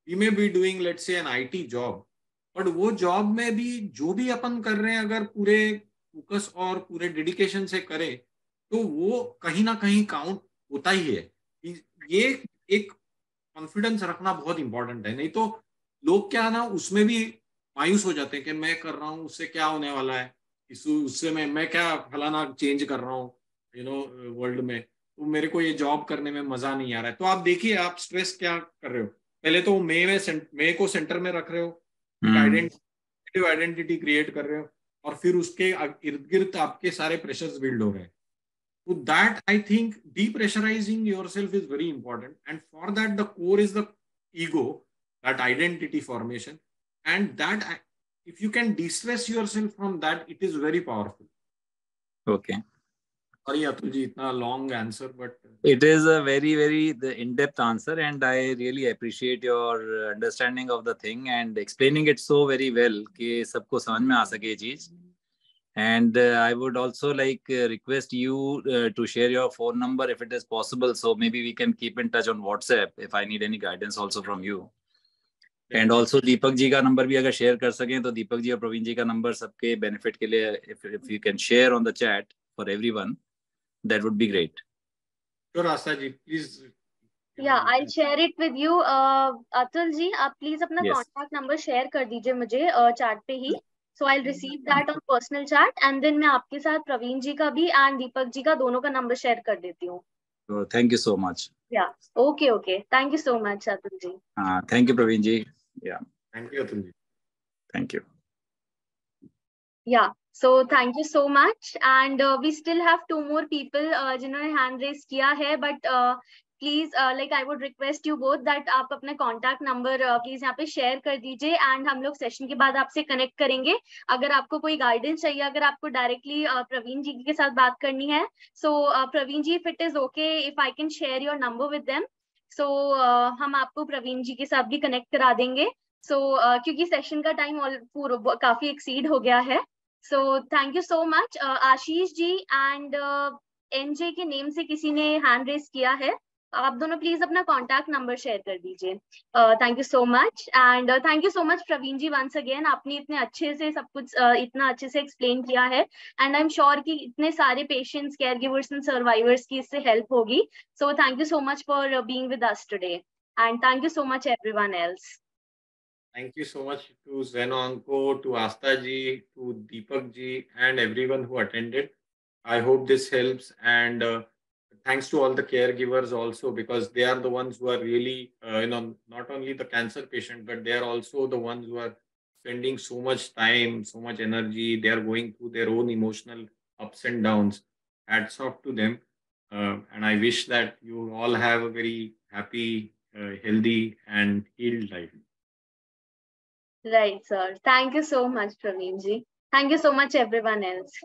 We may be doing let's say an IT job, but वो जॉब में भी जो भी अपन कर रहे हैं अगर पूरे फोकस और पूरे डेडिकेशन से करें तो वो कहीं ना कहीं काउंट होता ही है. ये एक कॉन्फिडेंस रखना बहुत इंपॉर्टेंट है. नहीं तो लोग क्या ना उसमें भी मायूस हो जाते हैं कि मैं कर रहा हूँ उससे क्या होने वाला है, उससे मैं क्या फलाना चेंज कर रहा हूँ वर्ल्ड में, तो मेरे को ये जॉब करने में मजा नहीं आ रहा है. तो आप देखिए आप स्ट्रेस क्या कर रहे हो. पहले तो मैं को सेंटर में रख रहे हो, आइडेंटिटी क्रिएट कर रहे हो, और फिर उसके इर्द गिर्द आपके सारे प्रेशर्स बिल्ड हो रहे हैं. तो that I think depressurizing yourself is very important, and for that the core is the ego, that identity formation, and that if you can de-stress yourself from that, it is very powerful. Okay. Sorry Atul ji, itna long answer, but it is a very in-depth answer, and I really appreciate your understanding of the thing and explaining it so very well कि सबको समझ में आ सके ये चीज. And I would also like request you to share your phone number if it is possible, so maybe we can keep in touch on WhatsApp if I need any guidance also from you. And also Deepak ji का number भी अगर share कर सकें तो दीपक जी और प्रवीण जी का number सबके benefit के लिए if you can share on the chat for everyone, that would be great. Sure Aastha ji, please Yeah, I'll share it with you. Atul ji, आप please अपना Yes. contact number share कर दीजिए मुझे chat पे ही. So I'll receive that on personal chat and then मैं आपके साथ प्रवीण जी का भी and दीपक जी का दोनों का number share कर देती हूँ. So thank you so much. Yeah. Okay, okay. Thank you so much, Atul ji. Thank you, Praveen ji. Yeah. Thank you, Atul ji. Thank you. Yeah. So thank you so much. And we still have 2 more people जिन्होंने hand raise किया है, but please like I would request you both that आप अपना contact number please यहाँ पे share कर दीजिए and हम लोग session के बाद आपसे connect करेंगे. अगर आपको कोई guidance चाहिए, अगर आपको directly प्रवीण जी के साथ बात करनी है, so Praveen ji, if it is okay if I can share your number with them, so हम आपको प्रवीण जी के साथ भी connect करा देंगे. So क्योंकि session का time पूरा काफी exceed हो गया है. So thank you so much. Ashish ji and NJ के नेम से किसी ने हैंड रेस किया है, आप दोनों प्लीज अपना कॉन्टैक्ट नंबर शेयर कर दीजिए. Thank you so much and thank you so much Praveen ji once again. आपने इतने अच्छे से सब कुछ इतना अच्छे से एक्सप्लेन किया है एंड आई एम श्योर कि इतने सारे patients, care givers and survivors की इससे हेल्प होगी. So thank you so much for being with us today and thank you so much everyone else. Thank you so much to Zen Onco, to Asta ji, to Deepak ji, and everyone who attended. I hope this helps, and thanks to all the caregivers also, because they are the ones who are really, not only the cancer patient, but they are also the ones who are spending so much time, so much energy. They are going through their own emotional ups and downs. Hats off to them, and I wish that you all have a very happy, healthy, and healed life. Right, sir. Thank you so much, Praveen ji. Thank you so much, everyone else.